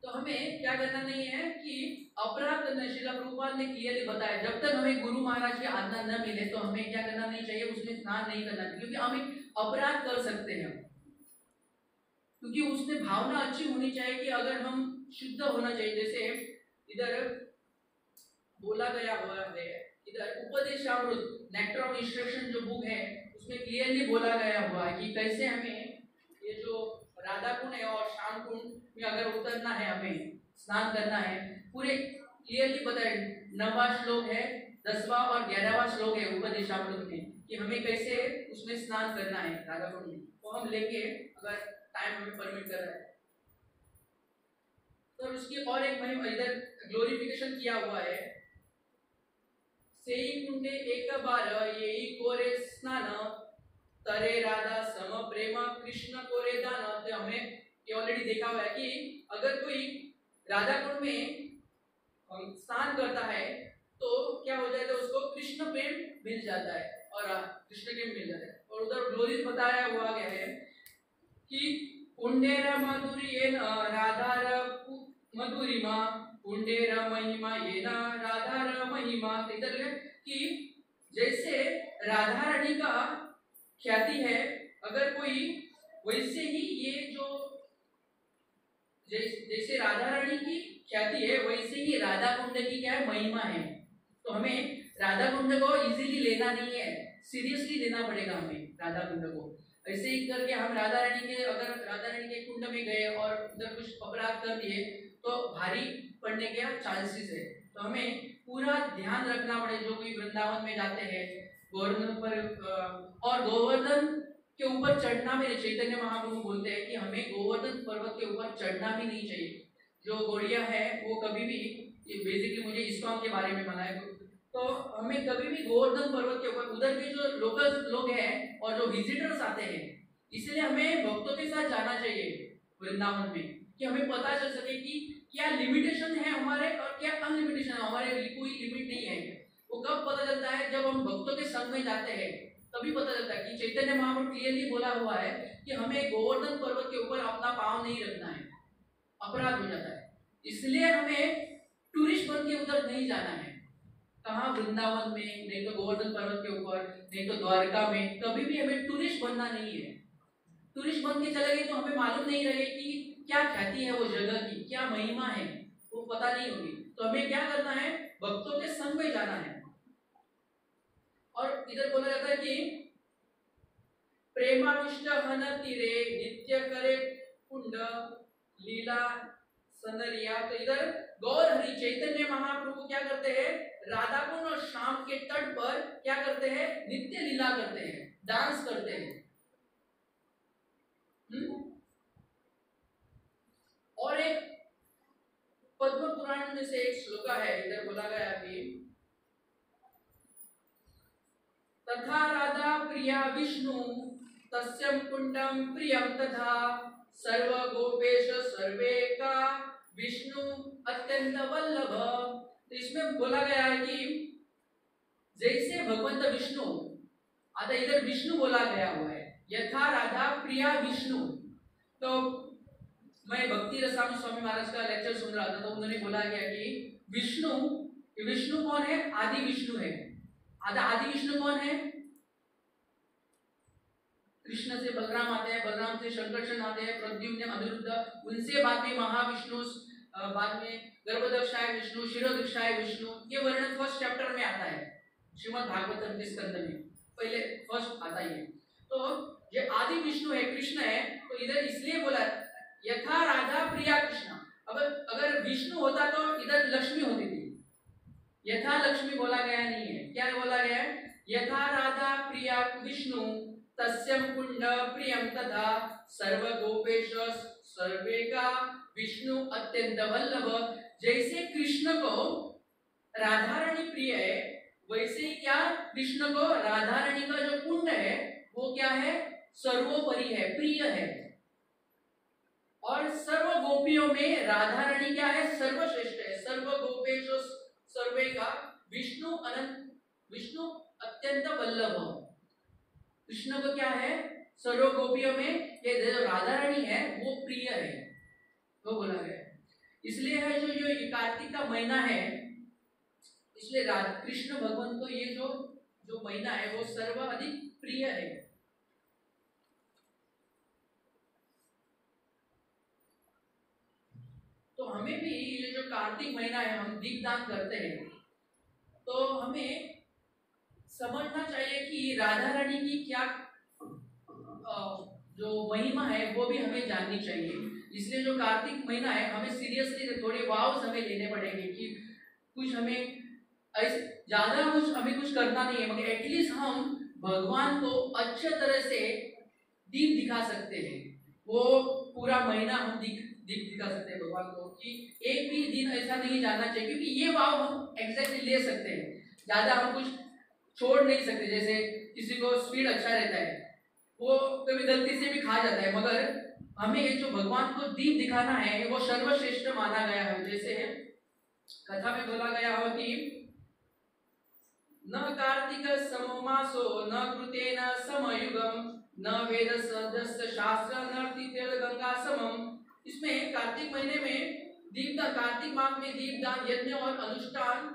तो हमें क्या करना नहीं है कि अपराध करना। श्रील प्रभुपाद ने क्लियरली बताया, जब तक हमें गुरु महाराज की आज्ञा न मिले तो हमें क्या करना नहीं चाहिए, उसमें स्नान नहीं करना चाहिए, क्योंकि हम अपराध कर सकते हैं। क्योंकि उसमें भावना अच्छी होनी चाहिए कि अगर हम शुद्ध होना चाहिए। जैसे इधर बोला गया हुआ है, इधर उपदेशामृत नेक्टर ऑफ इंस्ट्रक्शन जो बुक है उसमें क्लियरली बोला गया हुआ है कि कैसे हमें ये जो राधा कुंड है और श्याम कुंड में अगर उतरना है, हमें स्नान करना है, पूरे क्लियरली बताए। 9वां श्लोक है, 10वां और 11वां श्लोक है उपदेशामृत में कि हमें कैसे उसमें स्नान करना है राधा कुंड में। तो हम लेंगे अगर टाइम हमें परमिट कर रहा है तो। उसकी और एक महिमा इधर ग्लोरिफिकेशन किया हुआ है, सेई कुंडे एक बार येई कोरे स्नान तरे राधा सम प्रेम कृष्ण कोरे दान। तो हमने ये ऑलरेडी देखा हुआ है कि अगर कोई राधा कुंड में स्नान करता है तो क्या हो जाएगा, उसको कृष्ण प्रेम मिल जाता है और कृष्ण प्रेम मिल जाता है। और उधर ग्लोरी बताया हुआ गया है कि पुण्डेर मधुरियेन राधार मधुरिमा पुण्डेर महिमा येन राधार महिमा। इधर कि जैसे राधा रानी का ख्याति है, अगर कोई वैसे ही ये जो जैसे राधा रानी की ख्याति है वैसे ही राधा कुंड की क्या है, महिमा है। तो हमें राधा कुंड को इजीली लेना नहीं है, सीरियसली लेना पड़ेगा हमें राधा कुंड को। ऐसे ही करके हम राधा रानी के, अगर राधा रानी के कुंड में गए और उधर कुछ अपराध कर दिए तो भारी पड़ने के चांसेस है। तो हमें पूरा ध्यान रखना पड़े जो कोई वृंदावन में जाते हैं गोवर्धन पर। और गोवर्धन के ऊपर चढ़ना भी नहीं, चैतन्य महाप्रभु बोलते हैं कि हमें गोवर्धन पर्वत के ऊपर चढ़ना भी नहीं चाहिए। जो गौड़िया है वो कभी भी, ये बेसिकली मुझे इस्कॉन के बारे में माना है, तो हमें कभी भी गोवर्धन पर्वत के ऊपर, उधर के जो लोकल लोग हैं और जो विजिटर्स आते हैं, इसलिए हमें भक्तों के साथ जाना चाहिए वृंदावन में, कि हमें पता चल सके कि क्या लिमिटेशन है हमारे और क्या अनलिमिटेशन है हमारे। कोई लिमिट नहीं है। वो कब पता चलता है, जब हम भक्तों के संग में जाते हैं तभी पता चलता है। कि चैतन्य महाप्रभु क्लियरली बोला हुआ है कि हमें गोवर्धन पर्वत के ऊपर अपना पांव नहीं रखना है, अपराध हो जाता है। इसलिए हमें टूरिस्ट बन के उधर नहीं जाना है। कहाँ, वृंदावन में, नहीं तो गोवर्धन पर्वत के ऊपर, नहीं तो द्वारका में, कभी भी हमें टूरिस्ट बनना नहीं है। टूरिस्ट बन के चले गए तो हमें मालूम नहीं रहे कि क्या ख्याति है वो जगह की, क्या महिमा है, वो पता नहीं होगी। तो हमें क्या करना है, भक्तों के संग में जाना है। और इधर बोला जाता है कि प्रेमाविष्ट हन तीरे नित्य करे कुंड लीला सनरिया। तो इधर गौर हरि चैतन्य महाप्रभु क्या करते हैं, राधा कुंड और शाम के तट पर क्या करते हैं, नित्य लीला करते हैं, डांस करते हैं। और एक पद्म पुराण में से एक श्लोक है, इधर बोला गया कि तथा राधा प्रिया विष्णु तस्यं कुंडम प्रियम तथा सर्व गोपेश सर्वे का विष्णु अत्यंत वल्लभ। तो इसमें बोला गया है कि जैसे भगवंत विष्णु, आता इधर विष्णु बोला गया हुआ है, यथा राधा प्रिया विष्णु। तो मैं भक्ति रसामी स्वामी महाराज का लेक्चर सुन रहा था, तो उन्होंने बोला गया कि विष्णु कौन है, आदि विष्णु है। आदि विष्णु कौन है, कृष्ण से बलराम आते हैं, बलराम से शंकरषण आते हैं, प्रद्युम्न अनिरुद्ध, उनसे बाद में महाविष्णु, बाद में गर्भदक्षाय विष्णु, शिरोदक्षाय विष्णु। ये वर्णन फर्स्ट चैप्टर में आता है श्रीमद् भागवतम के स्कंद में, पहले फर्स्ट आता ही है। तो ये आदि विष्णु है, कृष्ण है। तो इधर इसलिए बोला यथा राधा प्रिया कृष्ण। अगर विष्णु होता तो इधर लक्ष्मी होती थी, यथा लक्ष्मी बोला गया नहीं है। क्या बोला गया है, यथा राधा प्रिया विष्णु तस्यं कुंड प्रियम तथा सर्व गोपेश सर्वे का विष्णु अत्यंत वल्लभ। जैसे कृष्ण को राधा रानी प्रिय है, वैसे ही क्या कृष्ण को राधा रानी का जो कुंड है वो क्या है, सर्वोपरि है, प्रिय है। और सर्व गोपियों में राधा रानी क्या है, सर्वश्रेष्ठ है। सर्व गोपेश सर्वे का विष्णु अत्यंत वल्लभ। कृष्ण को क्या है, सर्व गोपियों में ये जो राधा रानी है वो प्रिय है, वो बोला गया है। इसलिए है जो ये कार्तिक का महीना है, इसलिए कृष्ण भगवान को ये जो महीना है वो सर्वाधिक प्रिय है। तो हमें भी ये जो कार्तिक महीना है, हम दीपदान करते हैं, तो हमें समझना चाहिए कि राधा रानी की क्या जो महिमा है वो भी हमें जाननी चाहिए। इसलिए जो कार्तिक महीना है हमें सीरियसली थोड़े वाव्स हमें लेने पड़ेंगे कि कुछ हमें ज्यादा हमें कुछ करना नहीं है, मगर एटलीस्ट हम भगवान को अच्छे तरह से दीप दिखा सकते हैं। वो पूरा महीना हम दीप दिखा सकते हैं भगवान को, कि एक भी दिन ऐसा नहीं जाना चाहिए, क्योंकि ये वाव हम एग्जैक्टली ले सकते हैं, ज्यादा हम कुछ छोड़ नहीं सकते। जैसे किसी को स्वीट अच्छा रहता है, वो कभी गलती से भी खा जाता है, मगर हमें ये जो भगवान को दीप दिखाना है वो सर्वश्रेष्ठ माना गया है। जैसे कथा में बोला गया हो कि न कार्तिक समो मासो न कृतेन समयुगम न वेद सदस्य शास्त्र न तीर्थ गंगा समम। इसमें कार्तिक महीने में कार्तिक मास में दीपदान, यज्ञ और अनुष्ठान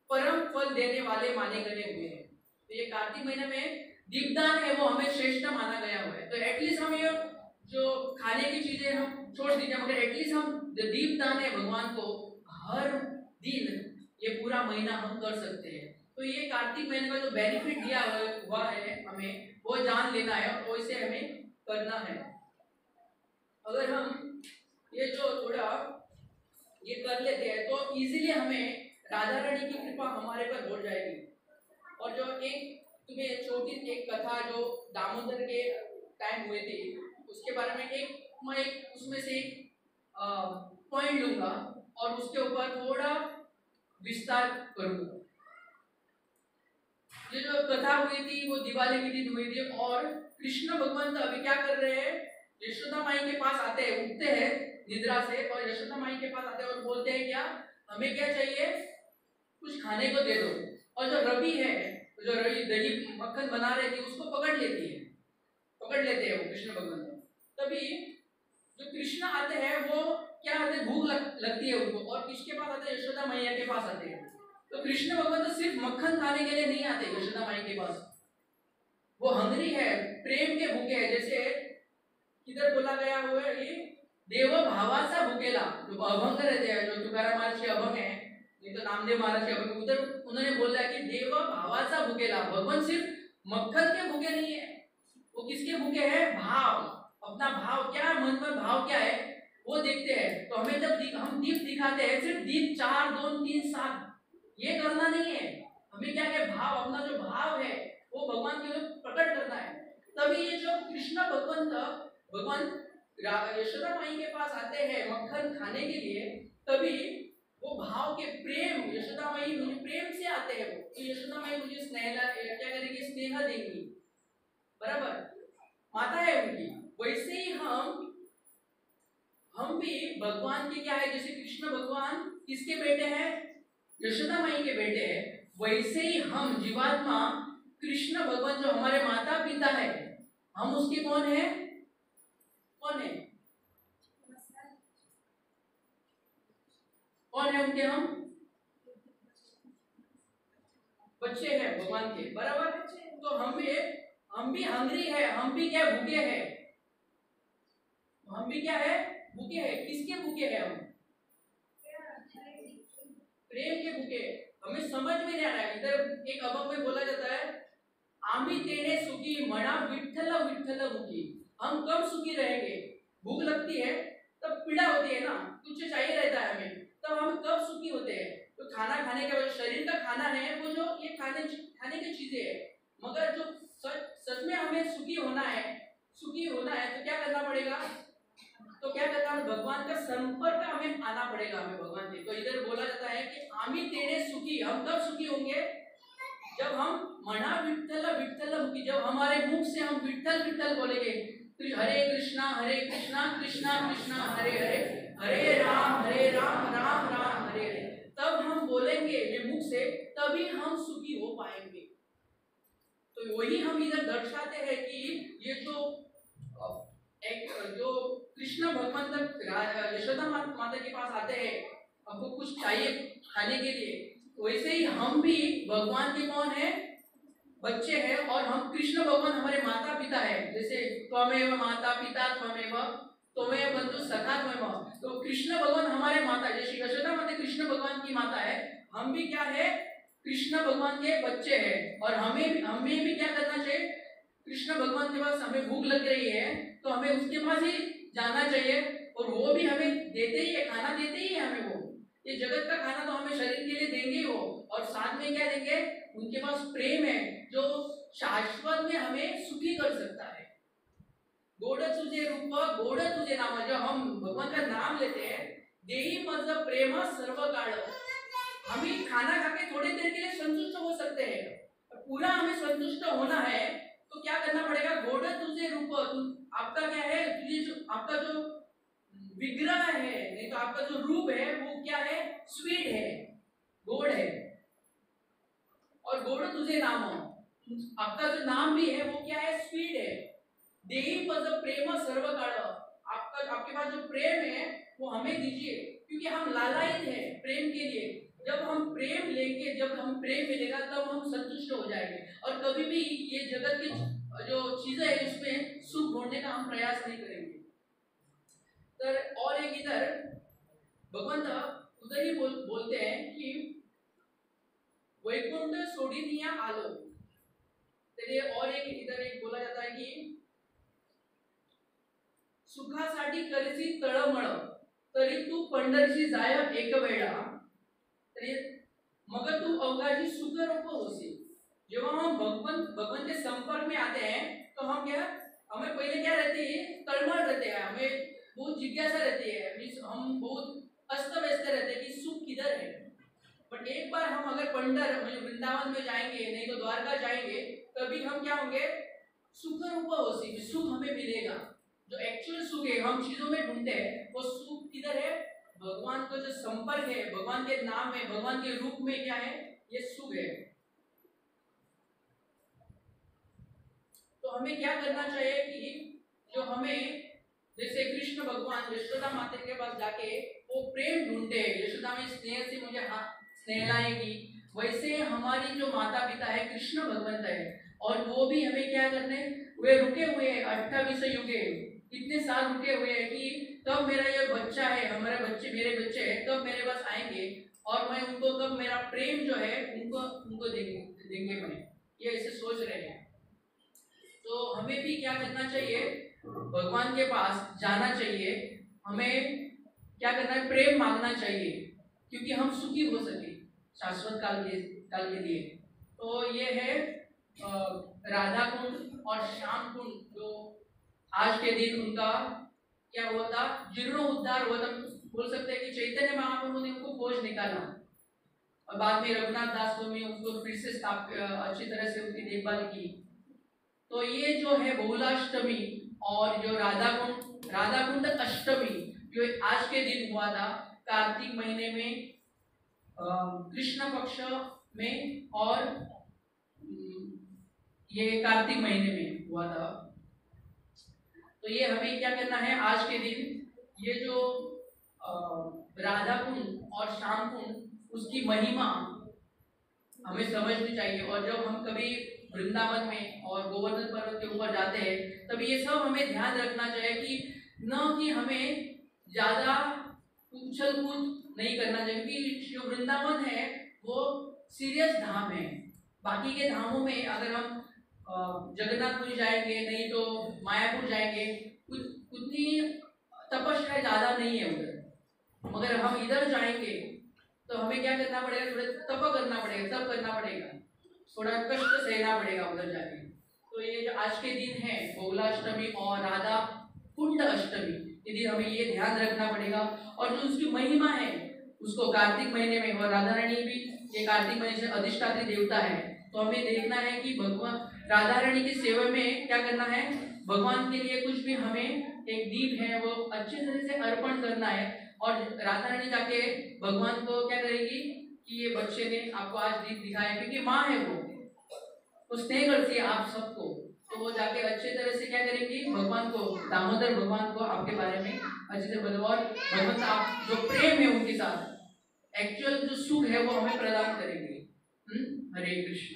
परम फल देने वाले माने गए हुए हैं। तो ये कार्तिक महीने में दीपदान है वो हमें श्रेष्ठ माना गया हुआ है। तो एटलीस्ट हमें जो खाने की चीजें हम छोड़ दीजिए, मगर एटलीस्ट हम जो दीपदान है भगवान को हर दिन ये पूरा महीना हम कर सकते हैं। तो ये कार्तिक महीने का जो बेनिफिट दिया हुआ है हमें वो जान लेना है और इसे हमें करना है। अगर हम ये जो थोड़ा ये कर लेते हैं तो इजीली हमें राधा रानी की कृपा हमारे पर हो जाएगी। और जो एक तुम्हें छोटी एक कथा जो दामोदर के टाइम हुए थे उसके बारे में मैं उसमें से एक पॉइंट लूंगा और उसके ऊपर थोड़ा विस्तार करूंगा। ये जो कथा हुई थी वो दिवाली के दिन हुई थी, और कृष्ण भगवान अभी क्या कर रहे हैं, यशोदा माई के पास आते हैं, उठते हैं निद्रा से और यशोदा माई के पास आते हैं और बोलते हैं क्या हमें क्या चाहिए, कुछ खाने को दे दो। और जो रवि है, जो रवि दही मक्खन बना रही थी उसको पकड़ लेते हैं वो कृष्ण भगवान। तभी जो कृष्ण आते हैं वो क्या आते हैं, भूख लगती है उनको, और किसके पास आते हैं, यशोदा मैया के पास आते हैं। तो कृष्ण भगवान तो सिर्फ मक्खन खाने के लिए नहीं आते यशोदा माई के पास, वो हंगरी है, प्रेम के भूखे है। जैसे इधर बोला गया हुआ है ये देव भावाचा भूकेला, जो अभंग रहते हैं, जो तुकाराम महाराज के अभंग है, नहीं तो नामदेव महाराज के उधर उन्होंने बोला कि देव भावाचा भुकेला, भगवान सिर्फ मक्खन के भूखे नहीं है, वो किसके भूखे हैं? भाव, अपना भाव क्या है, मन में भाव क्या है वो देखते हैं। तो हमें जब हम दीप दिखाते हैं, सिर्फ दीप 4 2 3 7 ये करना नहीं है, हमें क्या है भाव, अपना जो भाव है वो भगवान के लिए प्रकट करना है। तभी ये जो कृष्ण भगवान यशोदा माई के पास आते हैं मक्खन खाने के लिए, तभी वो भाव के प्रेम, यशोदा माई मुझे प्रेम से आते हैं, वो तो यशोदा माई मुझे क्या करेंगे, स्नेह देंगी, बराबर माता है उनकी। वैसे ही हम भी भगवान के क्या है, जैसे कृष्ण भगवान किसके बेटे हैं? यशोदा माई के बेटे हैं। वैसे ही हम जीवात्मा कृष्ण भगवान जो हमारे माता पिता है, हम उसके कौन है? कौन है? कौन है उनके? हम बच्चे हैं भगवान के, बराबर। तो हम भी हंग्री है, हम भी क्या भूखे हैं, हम भी क्या है भूखे हैं। किसके भूखे हैं हम? प्रेम के भूखे। हमें समझ में नहीं आ रहा है, इधर एक अभंग में बोला जाता है, आमी तेने सुखी मना विठ्ठल विठ्ठल मुखी। हम कब सुखी रहेंगे? भूख लगती है तब पीड़ा होती है ना, कुछ चाहिए रहता है हमें, तब हम कब सुखी होते हैं? तो खाना खाने के बाद शरीर का खाना है वो जो ये खाने की चीजें है, मगर जो सच में हमें सुखी होना है तो क्या करना पड़ेगा? तो क्या करना है? भगवान का संपर्क हमें आना पड़ेगा, हमें भगवान से। तो इधर बोला जाता है कि आमी तेरे सुखी, हम कब सुखी होंगे? जब हम मना विठ्ठल विठ्ठल मुखी, जब हमारे मुख से हम विठ्ठल विठ्ठल बोलेंगे, हरे कृष्णा कृष्णा कृष्णा हरे हरे, हरे राम राम राम हरे हरे, तब हम बोलेंगे ये मुख से, तभी हम सुखी हो पाएंगे। तो वही हम इधर दर्शाते हैं कि ये जो कृष्ण भगवान तक यशोदा माता के पास आते हैं, हमको कुछ चाहिए खाने के लिए, वैसे ही हम भी भगवान के कौन है? बच्चे हैं। और हम कृष्ण भगवान हमारे माता पिता है, जैसे त्वमेव माता पिता त्वमेव बंधु सखा त्वमेव। तो कृष्ण भगवान हमारे माता, जैसे यशोदा माता कृष्ण भगवान की माता है, हम भी क्या है? कृष्ण भगवान के बच्चे हैं। और हमें भी क्या करना चाहिए? कृष्ण भगवान के पास हमें भूख लग रही है तो हमें उसके पास ही जाना चाहिए, और वो भी हमें देते ही है, खाना देते ही है हमें। वो ये जगत का खाना तो हमें शरीर के लिए देंगे वो, और साथ में क्या देंगे? उनके पास प्रेम है जो शाश्वत में हमें सुखी कर सकता है। गोड तुझे रूप गोड तुझे नाम, जो हम भगवान का नाम लेते हैं, देही मतलब प्रेम सर्व काल। हमें खाना खा के थोड़ी देर के लिए संतुष्ट हो सकते हैं, पूरा हमें संतुष्ट होना है तो क्या करना पड़ेगा? गोड तुझे रूप, आपका क्या है? तुझे जो आपका जो विग्रह है, नहीं तो आपका जो रूप है वो क्या है? स्वीट है, गोड है। और गोड तुझे नाम, आपका जो नाम भी है वो क्या है? स्वीट है। देही पद प्रेम सर्व काल, आपके पास जो प्रेम है वो हमें दीजिए, क्योंकि हम लालायित है प्रेम के लिए। जब हम प्रेम लेंगे, जब हम प्रेम मिलेगा तब हम संतुष्ट हो जाएंगे, और कभी भी ये जगत की जो चीजें है उसमें सुख ढूंढने का हम प्रयास नहीं करेंगे। तो और एक इधर भगवंत उधर ही बोलते हैं कि वैकुंठ सोडिनिया आलो। चलिए, और एक इधर एक बोला जाता है कि सुखासाठी करसी तळमळ, तरी तू पंढरीशी जाय एक वेळा, तरी मग तू अवघाची सुख रूप होसी। जब हम भगवान के संपर्क में आते हैं तो हम क्या, हमें पहले क्या रहती है? तळमळ रहते हैं, हमें बहुत जिज्ञासा रहती है, हम बहुत अस्त व्यस्त रहते हैं कि सुख किधर है। बट एक बार हम अगर वृंदावन में जाएंगे, नहीं तो द्वारका जाएंगे, तभी हम क्या होंगे? सुख रूप होसी, सुख हमें मिलेगा। जो एक्चुअल सुख है हम चीजों में ढूंढते हैं, वो सुख किधर है? भगवान का जो संपर्क है, भगवान के नाम में, भगवान के रूप में क्या है? ये सुख है। तो हमें क्या करना चाहिए कि जो हमें, जैसे कृष्ण भगवान यशोदा माता के पास जाके वो प्रेम ढूंढते हैं, यशोदा में स्नेह से मुझे स्नेह लाएगी, वैसे हमारी जो माता पिता है कृष्ण भगवंत है, और वो भी हमें क्या करने? वे रुके हुए हैं 28 युगे, इतने साल रुके हुए हैं कि तब मेरा ये बच्चा है, हमारे बच्चे, मेरे बच्चे हैं, तब मेरे पास आएंगे और मैं उनको कब मेरा प्रेम जो है उनको उनको देंगे मैं, ये ऐसे सोच रहे हैं। तो हमें भी क्या करना चाहिए, भगवान के पास जाना चाहिए, हमें क्या करना है, प्रेम मांगना चाहिए, क्योंकि हम सुखी हो सके शाश्वत काल के लिए। तो ये है राधा कुंड और श्याम कुंड, जो आज के दिन उनका क्या हुआ था, जीर्णोद्धार हुआ था। बोल सकते हैं कि चैतन्य महाप्रभु ने उनको खोज निकाला और बाद में रघुनाथ दास स्वामी उसको फिर से अच्छी तरह से उनकी देखभाल की। तो ये जो है बहुलाष्टमी और जो राधा कुंड अष्टमी जो आज के दिन हुआ था, कार्तिक महीने में कृष्ण पक्ष में, और ये कार्तिक महीने में हुआ था। तो ये हमें क्या करना है आज के दिन, ये जो राधा कुंड और श्याम कुंड उसकी महिमा हमें समझनी चाहिए। और जब हम कभी वृंदावन में और गोवर्धन पर्वत के ऊपर जाते हैं, तब ये सब हमें ध्यान रखना चाहिए कि न कि हमें ज्यादा उछल कूद नहीं करना चाहिए, क्योंकि जो वृंदावन है वो सीरियस धाम है। बाकी के धामों में अगर हम जगन्नाथपुरी जाएंगे, नहीं तो मायापुर जाएंगे, उतनी तपस्या ज्यादा नहीं है उधर। मगर हम इधर जाएंगे तो हमें क्या करना पड़ेगा, थोड़ा तप करना पड़ेगा, तप करना पड़ेगा, थोड़ा कष्ट सहना पड़ेगा उधर जाके। तो ये जो आज के दिन है बहुलाष्टमी और राधा कुंड अष्टमी, यदि हमें ये ध्यान रखना पड़ेगा। और जो उसकी महिमा है उसको कार्तिक महीने में, और राधा रानी भी ये कार्तिक महीने से अधिष्ठात्री देवता है, तो हमें देखना है कि भगवान राधा रानी की सेवा में क्या करना है, भगवान के लिए कुछ भी हमें एक दीप है वो अच्छे तरह से अर्पण करना है। और राधा रानी जाके भगवान को क्या करेगी कि ये बच्चे ने आपको आज दीप दिखाया, क्योंकि माँ है वो स्नेह करती है आप सबको, तो वो जाके अच्छे तरह से क्या करेंगी, भगवान को, दामोदर भगवान को आपके बारे में अच्छे से बताओ। और भगवान आप जो प्रेम है उनके साथ, एक्चुअल जो सुख है वो हमें प्रदान करेंगे। हरे कृष्ण।